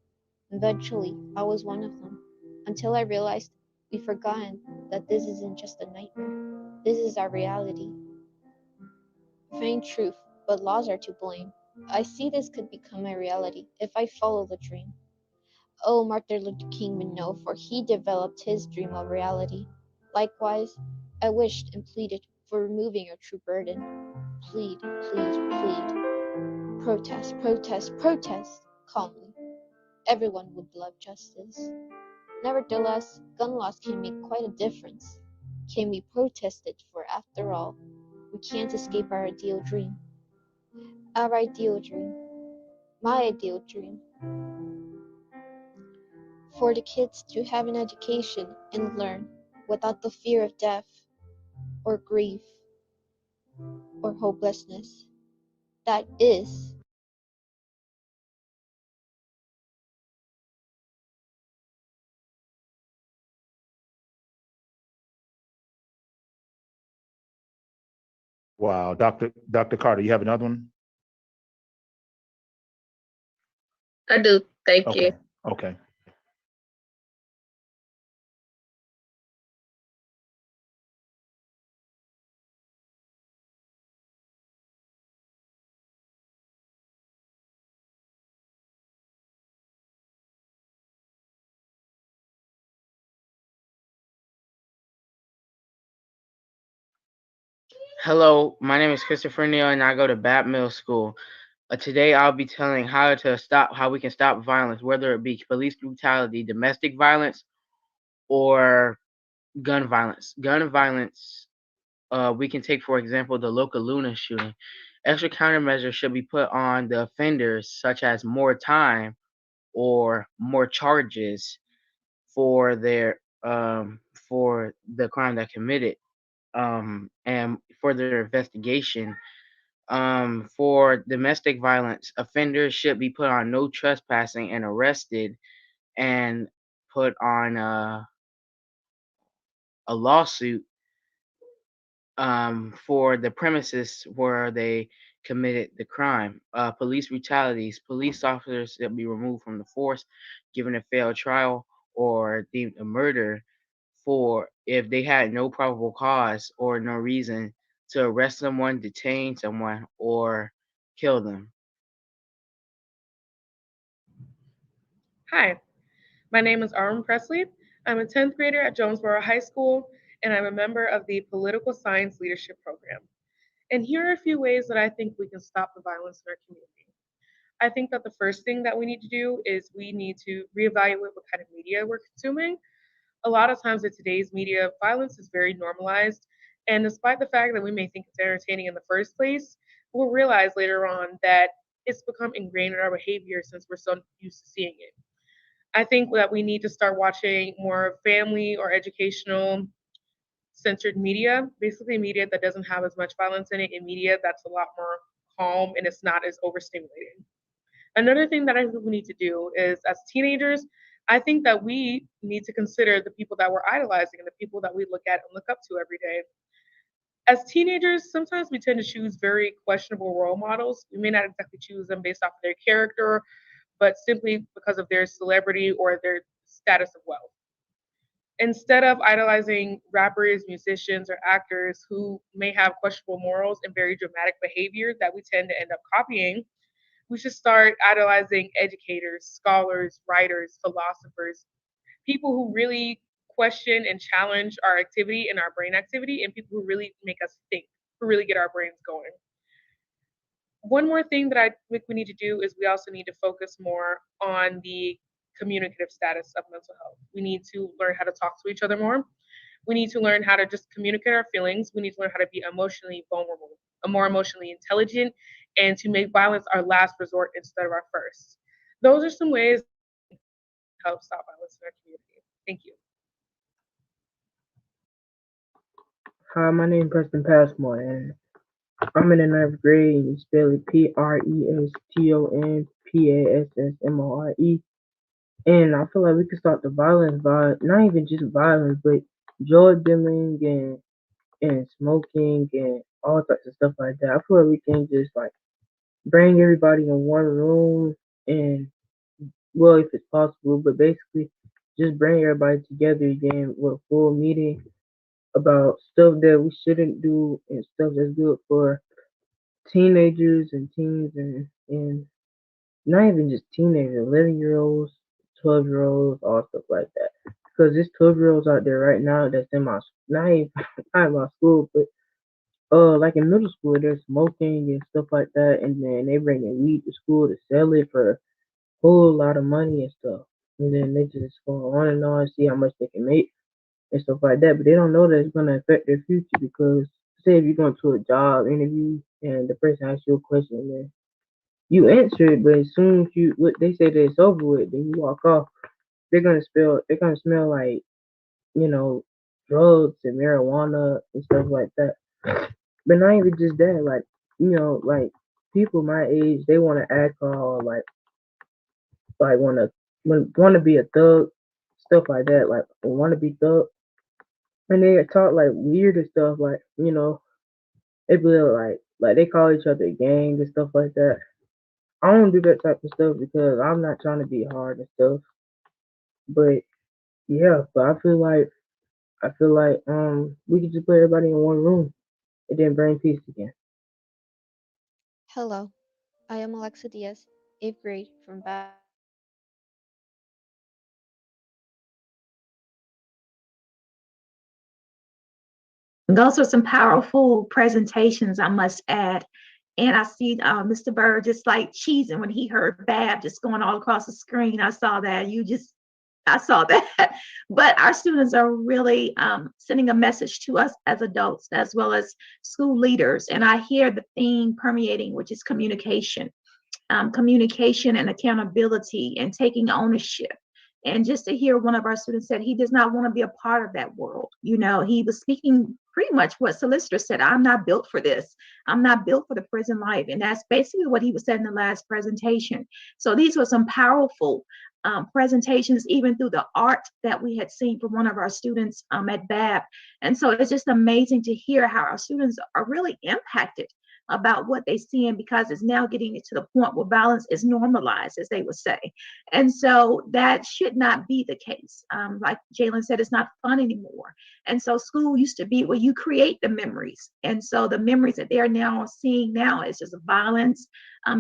Eventually, I was one of them, until I realized we've forgotten that this isn't just a nightmare. This is our reality. Feigned truth, but laws are to blame. I see this could become my reality if I follow the dream. Oh, Martin Luther King would know, for he developed his dream of reality. Likewise, I wished and pleaded for removing our true burden. Plead, plead, plead. Protest, protest, protest, calmly. Everyone would love justice. Nevertheless, gun laws can make quite a difference. Can be protested, for after all, we can't escape our ideal dream. Our ideal dream. My ideal dream. For the kids to have an education and learn without the fear of death, or grief, or hopelessness. That is Wow, Dr. Carter, you have another one? I do. Thank you. Okay, okay. Hello, my name is Christopher Neal and I go to Babb Middle School. Today I'll be telling how we can stop violence, whether it be police brutality, domestic violence, or gun violence. Gun violence, we can take for example the local Luna shooting. Extra countermeasures should be put on the offenders, such as more time or more charges for their for the crime that committed, and for their investigation. For domestic violence, offenders should be put on no trespassing and arrested and put on a lawsuit for the premises where they committed the crime. Police brutalities, police officers should be removed from the force, given a failed trial, or deemed a murder for if they had no probable cause or no reason to arrest someone, detain someone, or kill them. Hi, my name is Arlen Presley. I'm a 10th grader at Jonesboro High School, and I'm a member of the Political Science Leadership Program. And here are a few ways that I think we can stop the violence in our community. I think that the first thing that we need to do is we need to reevaluate what kind of media we're consuming. A lot of times in today's media, violence is very normalized, and despite the fact that we may think it's entertaining in the first place, we'll realize later on that it's become ingrained in our behavior since we're so used to seeing it. I think that we need to start watching more family or educational centered media, basically media that doesn't have as much violence in it, and media that's a lot more calm and it's not as overstimulating. Another thing that I think we need to do is as teenagers, I think that we need to consider the people that we're idolizing and the people that we look at and look up to every day. As teenagers, sometimes we tend to choose very questionable role models. We may not exactly choose them based off of their character, but simply because of their celebrity or their status of wealth. Instead of idolizing rappers, musicians, or actors who may have questionable morals and very dramatic behavior that we tend to end up copying, we should start idolizing educators, scholars, writers, philosophers, people who really question and challenge our activity and our brain activity, and people who really make us think, who really get our brains going. One more thing that I think we need to do is we also need to focus more on the communicative status of mental health. We need to learn how to talk to each other more. We need to learn how to just communicate our feelings. We need to learn how to be emotionally vulnerable, more emotionally intelligent, and to make violence our last resort instead of our first. Those are some ways to help stop violence in our community. Thank you. Hi, my name is Preston Passmore, and I'm in the 9th grade, and you spell it PRESTONPASSMORE. And I feel like we could stop the violence by not even just violence, but drug dealing and smoking and all types of stuff like that. I feel like we can just like bring everybody in one room and, well, if it's possible, but basically just bring everybody together again with a full meeting about stuff that we shouldn't do and stuff that's good for teenagers and teens and not even just teenagers, 11-year-olds, 12-year-olds, all stuff like that. Because there's 12-year-olds out there right now that's in my, not even, not in my school, but like in middle school, they're smoking and stuff like that, and then they bring in weed to school to sell it for a whole lot of money and stuff. And then they just go on and on and see how much they can make and stuff like that. But they don't know that it's gonna affect their future because say if you're going to a job interview and the person asks you a question and then you answer it, but as soon as they say that it's over with, then you walk off, they're gonna smell like, you know, drugs and marijuana and stuff like that. But not even just that, like, you know, like people my age, they want to alcohol, like want to be a thug, stuff like that, like want to be thug, and they talk like weird and stuff, like, you know, they be like they call each other gang and stuff like that. I don't do that type of stuff because I'm not trying to be hard and stuff. But yeah, but I feel like we could just put everybody in one room and then bring peace again. Hello, I am Alexa Diaz, 8th grade from Bad. Those are some powerful presentations, I must add. And I see Mr. Byrd just like cheesing when he heard Bab just going all across the screen. I saw that. I saw that. But our students are really sending a message to us as adults as well as school leaders. And I hear the theme permeating, which is communication. Communication and accountability and taking ownership. And just to hear one of our students said he does not want to be a part of that world. You know, he was speaking pretty much what Solicitor said. I'm not built for this. I'm not built for the prison life. And that's basically what he was said in the last presentation. So these were some powerful presentations, even through the art that we had seen from one of our students at BAB. And so it's just amazing to hear how our students are really impacted about what they see, and because it's now getting to the point where violence is normalized, as they would say. And so that should not be the case. Like Jalen said, it's not fun anymore. And so school used to be where you create the memories. And so the memories that they're now seeing now is just violence,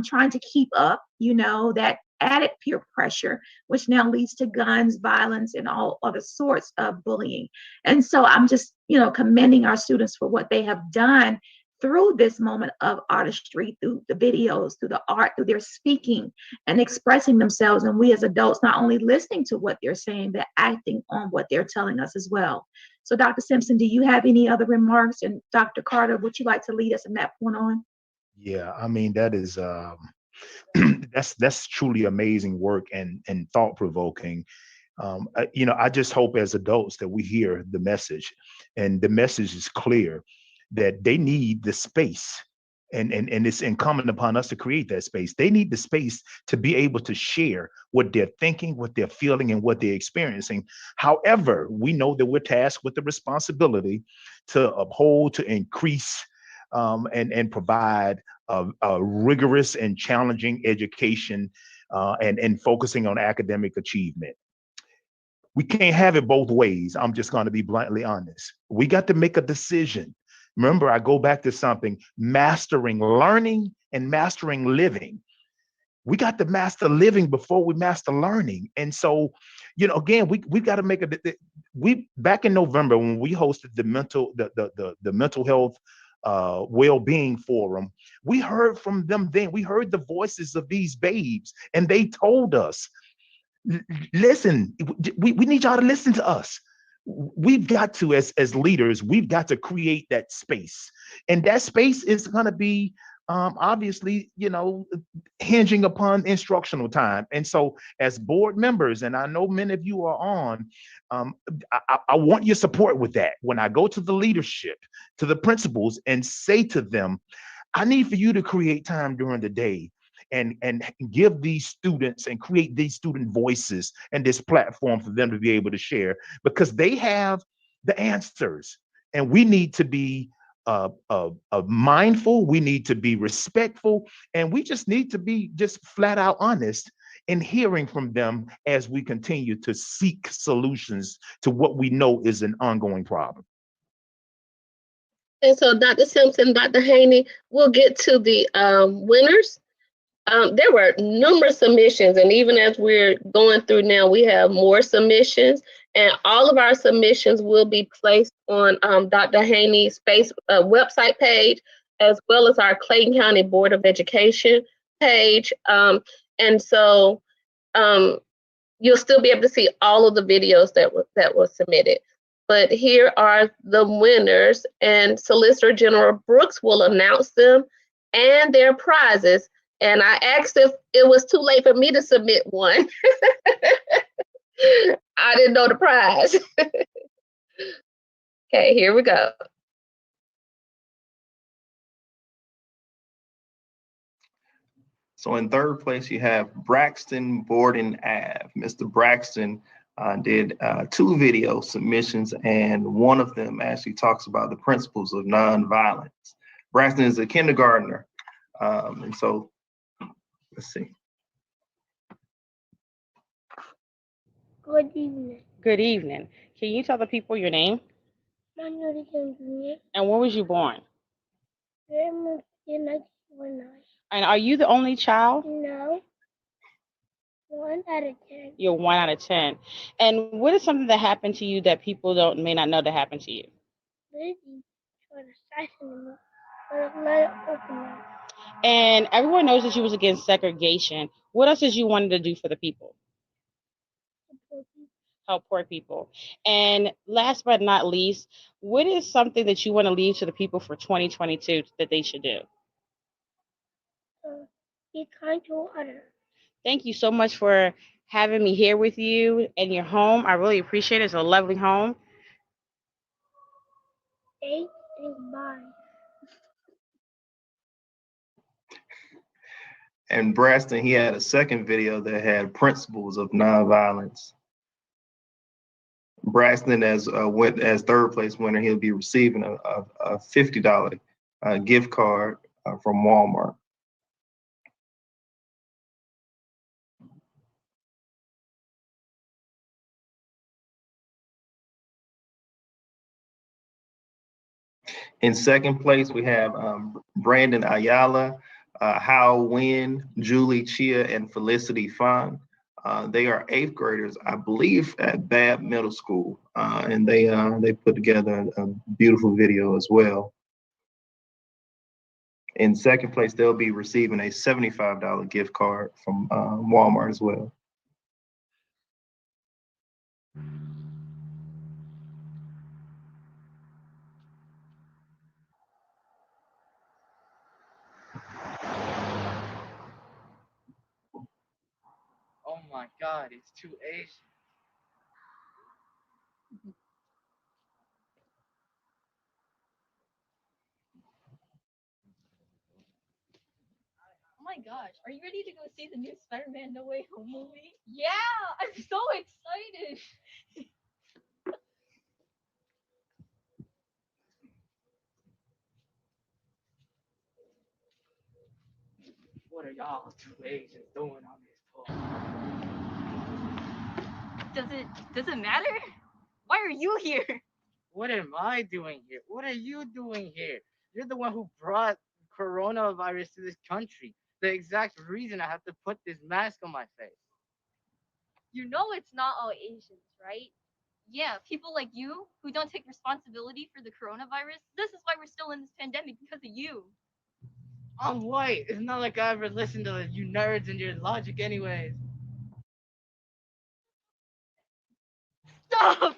trying to keep up, you know, that added peer pressure, which now leads to guns, violence, and all other sorts of bullying. And so I'm just, you know, commending our students for what they have done through this moment of artistry, through the videos, through the art, through their speaking and expressing themselves. And we as adults, not only listening to what they're saying, but acting on what they're telling us as well. So Dr. Simpson, do you have any other remarks? And Dr. Carter, would you like to lead us in that point on? Yeah, I mean, that is that's truly amazing work and thought-provoking. You know, I just hope as adults that we hear the message, and the message is clear that they need the space, and it's incumbent upon us to create that space. They need the space to be able to share what they're thinking, what they're feeling, and what they're experiencing. However, we know that we're tasked with the responsibility to uphold, to increase, and provide a rigorous and challenging education, and focusing on academic achievement. We can't have it both ways. I'm just going to be bluntly honest. We got to make a decision. Remember, I go back to something, mastering learning and mastering living. We got to master living before we master learning. And so, you know, again, we've got to make we back in November when we hosted the mental health well-being forum, we heard from them then. We heard the voices of these babes, and they told us, listen, we need y'all to listen to us. We've got to, as leaders, we've got to create that space. And that space is going to be obviously, hinging upon instructional time. And so as board members, and I know many of you are on, I want your support with that. When I go to the leadership, to the principals, and say to them, I need for you to create time during the day and give these students and create these student voices and this platform for them to be able to share, because they have the answers. And we need to be mindful, we need to be respectful, and we just need to be just flat out honest in hearing from them as we continue to seek solutions to what we know is an ongoing problem. And so Dr. Simpson, Dr. Haney, we'll get to the winners. There were numerous submissions, and even as we're going through now, we have more submissions, and all of our submissions will be placed on Dr. Haney's website page, as well as our Clayton County Board of Education page. And so you'll still be able to see all of the videos that were submitted. But here are the winners, and Solicitor General Brooks will announce them and their prizes. And I asked if it was too late for me to submit one. I didn't know the prize. Okay, here we go. So in third place, you have Braxton Borden Ave. Mr. Braxton did 2 video submissions, and one of them actually talks about the principles of nonviolence. Braxton is a kindergartner, and so let's see. Good evening. Good evening. Can you tell the people your name? My name is Anthony. And where was you born? I'm in 1919. And are you the only child? No. 1 out of 10. You're 1 out of 10. And what is something that happened to you that people may not know that happened to you? Lizzie tried to assassinate me, but let it open up. And everyone knows that you was against segregation. What else did you wanted to do for the people? Help poor people. And last but not least, what is something that you want to leave to the people for 2022 that they should do? Be kind to others. Thank you so much for having me here with you in your home. I really appreciate it. It's a lovely home. Thanks and bye. And Braxton, he had a second video that had principles of nonviolence. Braxton, as third place winner, he'll be receiving a $50 gift card from Walmart. In second place, we have Brandon Ayala, Hao Nguyen, Julie Chia, and Felicity Fong. They are 8th graders, I believe, at Babb Middle School, and they put together a beautiful video as well. In second place, they'll be receiving a $75 gift card from Walmart as well. Oh my God, it's too Asian. Oh my gosh, are you ready to go see the new Spider-Man No Way Home movie? Yeah, I'm so excited. What are y'all 2 Asians doing on this tour? Does it matter? Why are you here? What am I doing here? What are you doing here? You're the one who brought coronavirus to this country. The exact reason I have to put this mask on my face. You know it's not all Asians, right? Yeah, people like you who don't take responsibility for the coronavirus. This is why we're still in this pandemic, because of you. I'm white. It's not like I ever listened to you nerds and your logic anyways. Stop!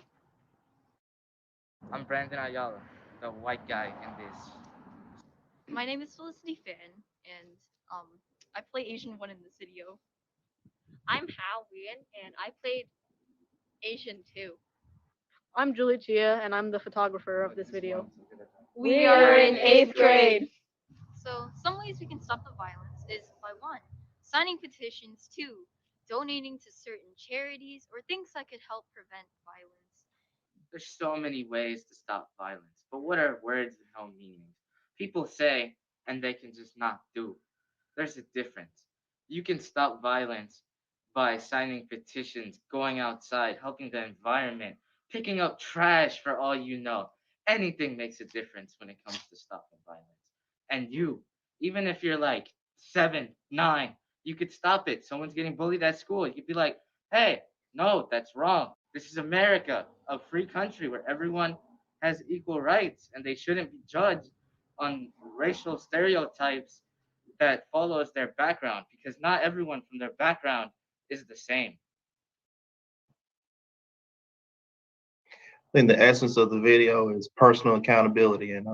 I'm Brandon Ayala, the white guy in this. My name is Felicity Fan, and I play Asian one in this video. I'm Hao Wien, and I played Asian 2. I'm Julie Chia, and I'm the photographer of this video. We are in 8th grade. So, some ways we can stop the violence is by 1, signing petitions, 2, donating to certain charities or things that could help prevent violence. There's so many ways to stop violence, but what are words and no meanings? People say, and they can just not do. There's a difference. You can stop violence by signing petitions, going outside, helping the environment, picking up trash for all you know. Anything makes a difference when it comes to stopping violence. And you, even if you're like 7, 9, you could stop it. Someone's getting bullied at school. You could be like, hey, no, that's wrong. This is America, a free country where everyone has equal rights and they shouldn't be judged on racial stereotypes that follows their background, because not everyone from their background is the same. I think the essence of the video is personal accountability, and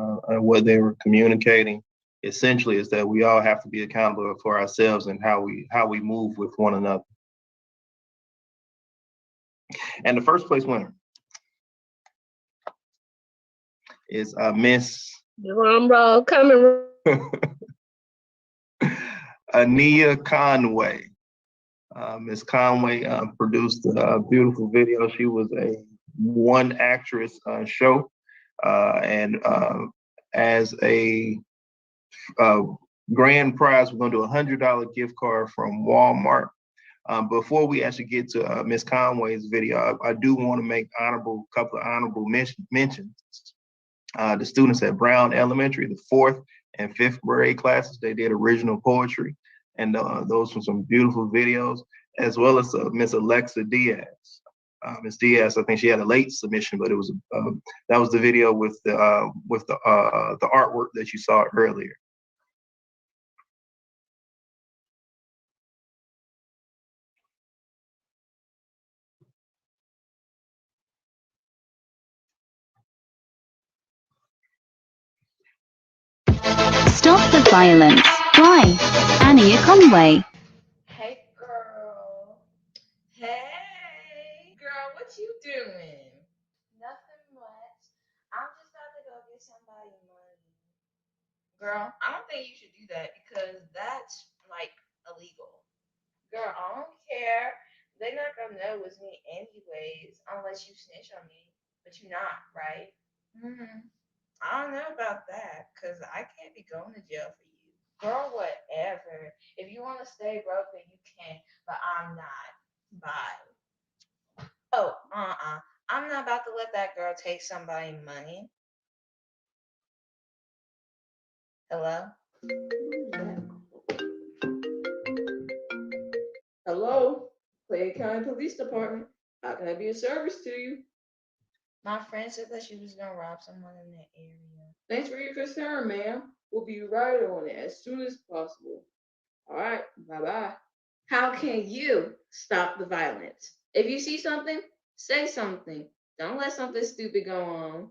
what they were communicating essentially is that we all have to be accountable for ourselves and how we move with one another. And the first place winner is Miss Drum roll coming. Ania Conway. Miss Conway produced a beautiful video. She was a one actress show, and as a grand prize, we're going to do a $100 gift card from Walmart. Before we actually get to Miss Conway's video, I do want to make a couple of honorable mentions. The students at Brown Elementary, the 4th and 5th grade classes, they did original poetry, and those were some beautiful videos, as well as Miss Alexa Diaz. Miss Diaz, I think she had a late submission, but it was that was the video with the artwork that you saw earlier. Stop the violence. Why? Ania Conway. Hey, girl. Hey, girl, what you doing? Nothing much. I'm just about to go get somebody money. Girl, I don't think you should do that because that's like illegal. Girl, I don't care. They're not gonna know it's me anyways, unless you snitch on me. But you're not, right? I don't know about that, because I can't be going to jail for you. Girl, whatever. If you want to stay broke, then you can, but I'm not. Bye. Oh, I'm not about to let that girl take somebody's money. Hello? Hello? Clayton County Police Department. How can I be of service to you? My friend said that she was going to rob someone in that area. Thanks for your concern, ma'am. We'll be right on it as soon as possible. All right, bye-bye. How can you stop the violence? If you see something, say something. Don't let something stupid go on.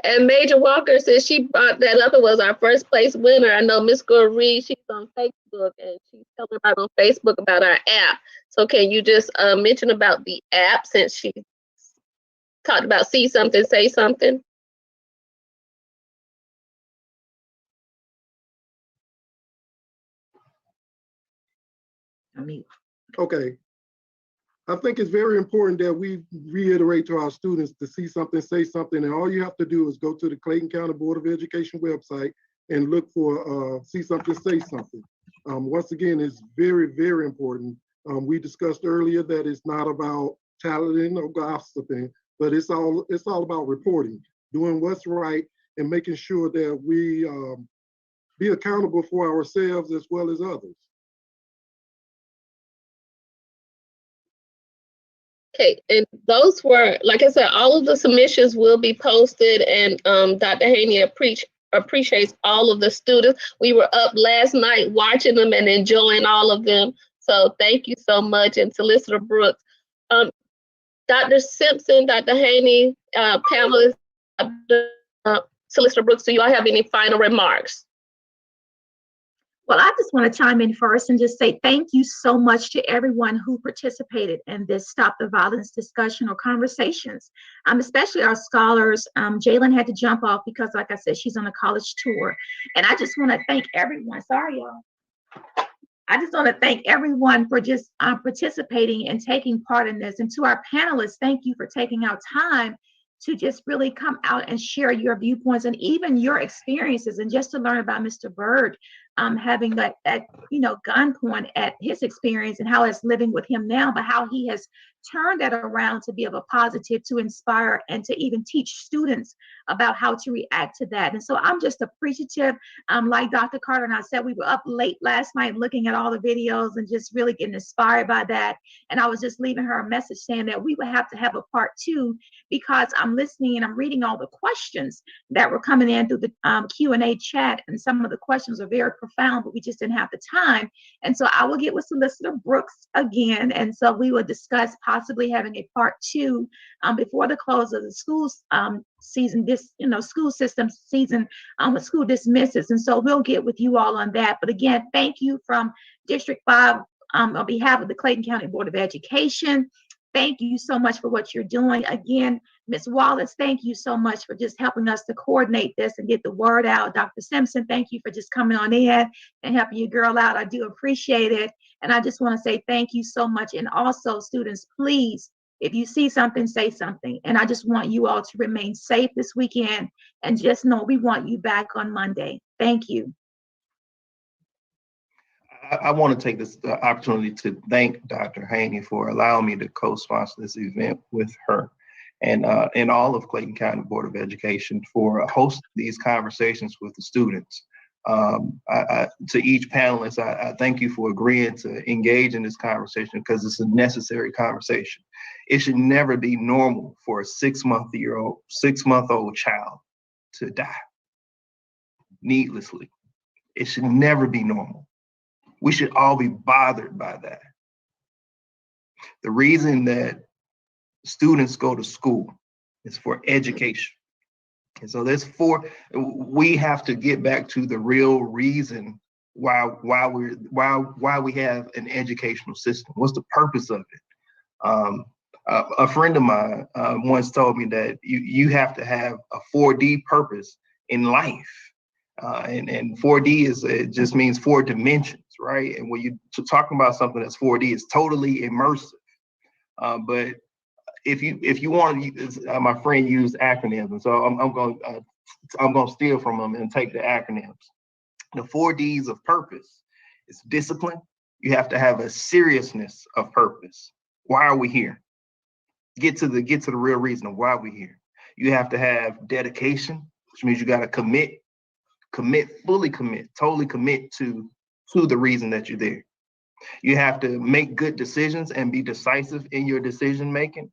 And Major Walker says she brought that up. It was our first place winner. I know Miss Goree, she's on Facebook, and she's telling about on Facebook about our app. So can you just mention about the app, since she talked about see something, say something? Okay. I think it's very important that we reiterate to our students to see something, say something, and all you have to do is go to the Clayton County Board of Education website and look for see something, say something. Once again, it's very, very important. We discussed earlier that it's not about talenting or gossiping, but it's all about reporting, doing what's right, and making sure that we be accountable for ourselves as well as others. Okay, and those were, like I said, all of the submissions will be posted, and Dr. Haney appreciates all of the students. We were up last night watching them and enjoying all of them. So thank you so much. And Solicitor Brooks, Dr. Simpson, Dr. Haney, panelists, Solicitor Brooks, do you all have any final remarks? Well, I just want to chime in first and just say thank you so much to everyone who participated in this Stop the Violence discussion or conversations, especially our scholars. Jalen had to jump off because, like I said, she's on a college tour. And I just want to thank everyone. Sorry, y'all. I just want to thank everyone for just participating and taking part in this. And to our panelists, thank you for taking out time to just really come out and share your viewpoints and even your experiences, and just to learn about Mr. Byrd, having that gunpoint at his experience and how it's living with him now, but how he has turned that around to be of a positive, to inspire and to even teach students about how to react to that. And so I'm just appreciative. Like Dr. Carter and I said, we were up late last night looking at all the videos and just really getting inspired by that. And I was just leaving her a message saying that we would have to have a part 2, because I'm listening and I'm reading all the questions that were coming in through the Q&A chat, and some of the questions are very profound, but we just didn't have the time. And so I will get with Solicitor Brooks again, and so we will discuss possibly having a part 2 before the close of the school season, school system season, when school dismisses. And so we'll get with you all on that. But again, thank you from District 5 on behalf of the Clayton County Board of Education. Thank you so much for what you're doing. Again, Ms. Wallace, thank you so much for just helping us to coordinate this and get the word out. Dr. Simpson, thank you for just coming on in and helping your girl out. I do appreciate it. And I just want to say thank you so much. And also, students, please, if you see something, say something. And I just want you all to remain safe this weekend, and just know we want you back on Monday. Thank you. I want to take this opportunity to thank Dr. Haney for allowing me to co-sponsor this event with her, and all of Clayton County Board of Education for hosting these conversations with the students. To each panelist, I thank you for agreeing to engage in this conversation, because it's a necessary conversation. It should never be normal for a 6-month-old child to die needlessly. It should never be normal. We should all be bothered by that. The reason that students go to school is for education. And so we have to get back to the real reason why we have an educational system. What's the purpose of it? A friend of mine once told me that you have to have a 4D purpose in life. And 4D just means 4 dimensions, right? And when you're talking about something that's 4D, it's totally immersive. But if you want to use, my friend used acronyms, and so I'm going to steal from them and take the acronyms. The 4 Ds of purpose is discipline. You have to have a seriousness of purpose. Why are we here? Get to the real reason of why we're here. You have to have dedication, which means you got to fully commit, totally commit to the reason that you're there. You have to make good decisions and be decisive in your decision making.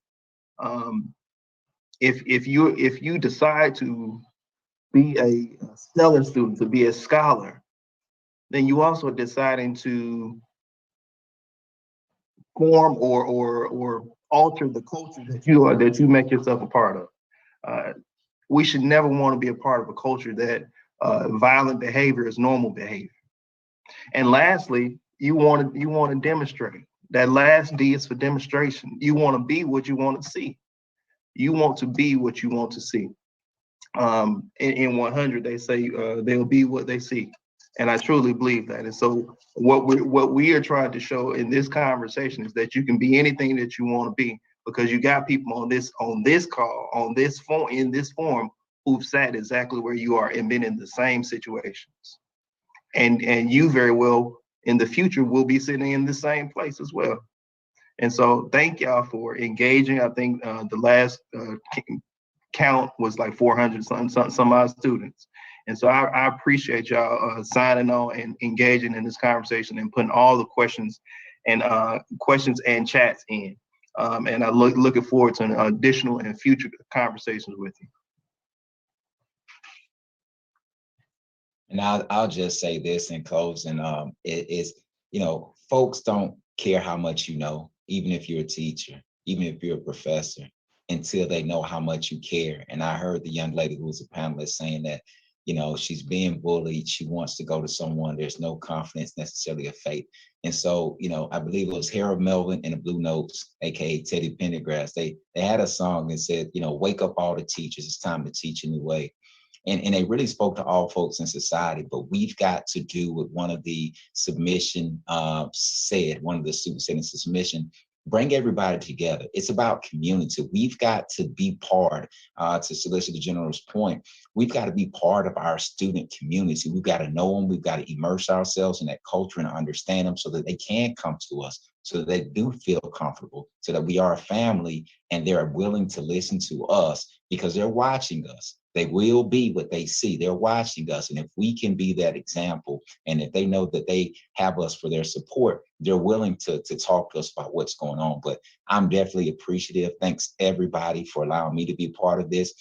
If you decide to be a stellar student, to be a scholar, then you also deciding to form or alter the culture that you make yourself a part of. We should never want to be a part of a culture that violent behavior is normal behavior. And lastly, you want to demonstrate. That last D is for demonstration. You want to be what you want to see. You want to be what you want to see. In 100, they say they'll be what they see, and I truly believe that. And so, what we are trying to show in this conversation is that you can be anything that you want to be, because you got people on this call, in this forum, who've sat exactly where you are and been in the same situations, and you very well in the future will be sitting in the same place as well. And so thank y'all for engaging. I think the last count was like 400 some odd students. And so I appreciate y'all signing on and engaging in this conversation and putting all the questions and chats in. And I looking forward to additional and future conversations with you. And I'll just say this in closing, folks don't care how much you know, even if you're a teacher. even if you're a professor, until they know how much you care. And I heard the young lady who was a panelist saying that, you know, she's being bullied. She wants to go to someone. There's no confidence necessarily of faith. And so, you know, I believe it was Harold Melvin and the Blue Notes, aka Teddy Pendergrass. They had a song that said, you know, wake up all the teachers. It's time to teach a new way. And they really spoke to all folks in society, but we've got to do what one of the submission said, one of the students said in submission, bring everybody together. It's about community. We've got to be part, to Solicitor General's point, we've got to be part of our student community. We've got to know them. We've got to immerse ourselves in that culture and understand them so that they can come to us, so that they do feel comfortable, so that we are a family and they're willing to listen to us because they're watching us. They will be what they see. They're watching us. And if we can be that example, and if they know that they have us for their support, they're willing to talk to us about what's going on. But I'm definitely appreciative. Thanks everybody for allowing me to be part of this.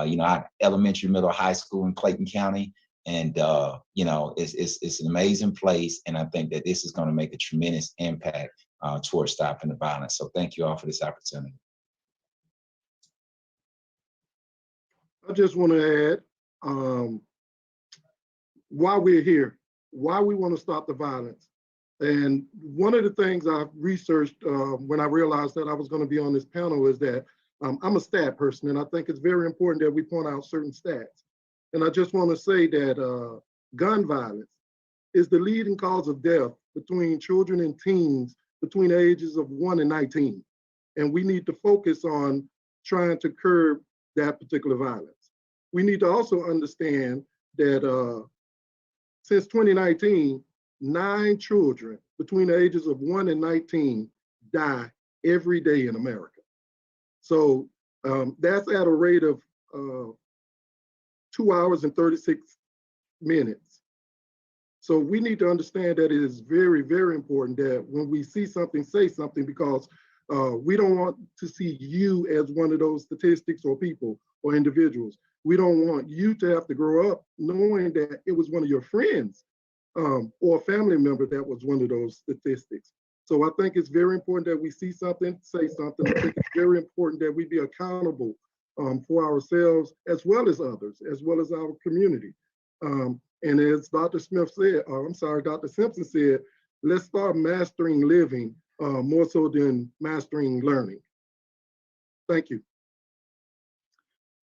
You know, I elementary, middle, high school in Clayton County. And, you know, it's an amazing place. And I think that this is going to make a tremendous impact towards stopping the violence. So thank you all for this opportunity. I just want to add why we're here, why we want to stop the violence. And one of the things I've researched when I realized that I was going to be on this panel is that I'm a stat person, and I think it's very important that we point out certain stats. And I just want to say that gun violence is the leading cause of death between children and teens between the ages of 1 and 19. And we need to focus on trying to curb that particular violence. We need to also understand that since 2019, 9 children between the ages of 1 and 19 die every day in America. So that's at a rate of 2 hours and 36 minutes. So we need to understand that it is very, very important that when we see something, say something, because we don't want to see you as one of those statistics or people or individuals. We don't want you to have to grow up knowing that it was one of your friends or a family member that was one of those statistics. So I think it's very important that we see something, say something. I think it's very important that we be accountable for ourselves as well as others, as well as our community. And as Dr. Smith said, Dr. Simpson said, let's start mastering living more so than mastering learning. Thank you.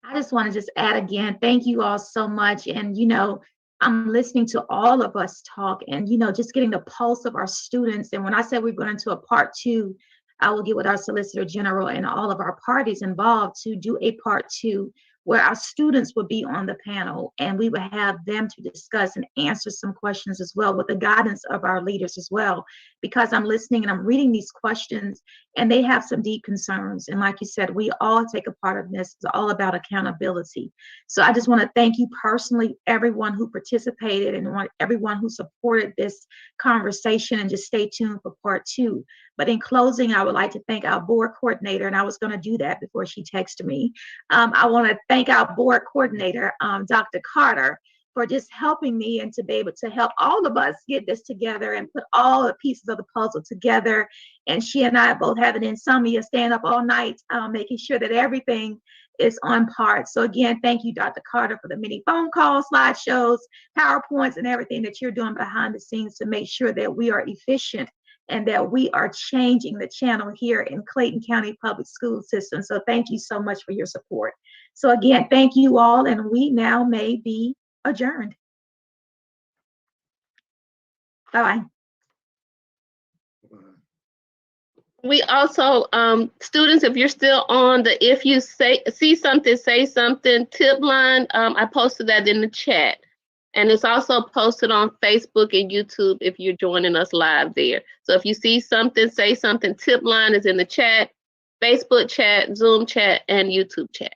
I just want to just add again, thank you all so much. And, you know, I'm listening to all of us talk and, you know, just getting the pulse of our students. And when I said we're going into a part 2, I will get with our Solicitor General and all of our parties involved to do a part 2 where our students would be on the panel and we would have them to discuss and answer some questions as well with the guidance of our leaders as well, because I'm listening and I'm reading these questions and they have some deep concerns. And like you said, we all take a part of this. It's all about accountability. So I just want to thank you personally, everyone who participated and everyone who supported this conversation, and just stay tuned for part 2. But in closing, I would like to thank our board coordinator, and I was going to do that before she texted me. I want to thank our board coordinator, Dr. Carter, for just helping me and to be able to help all of us get this together and put all the pieces of the puzzle together. And she and I both have an insomnia, staying up all night, making sure that everything is on par. So again, thank you, Dr. Carter, for the many phone calls, slideshows, PowerPoints, and everything that you're doing behind the scenes to make sure that we are efficient and that we are changing the channel here in Clayton County Public School System. So thank you so much for your support. So again, thank you all, and we now may be adjourned. Bye-bye. We also, students, if you're still on the if you see something, say something tip line, I posted that in the chat. And it's also posted on Facebook and YouTube if you're joining us live there. So if you see something, say something, tip line is in the chat, Facebook chat, Zoom chat, and YouTube chat.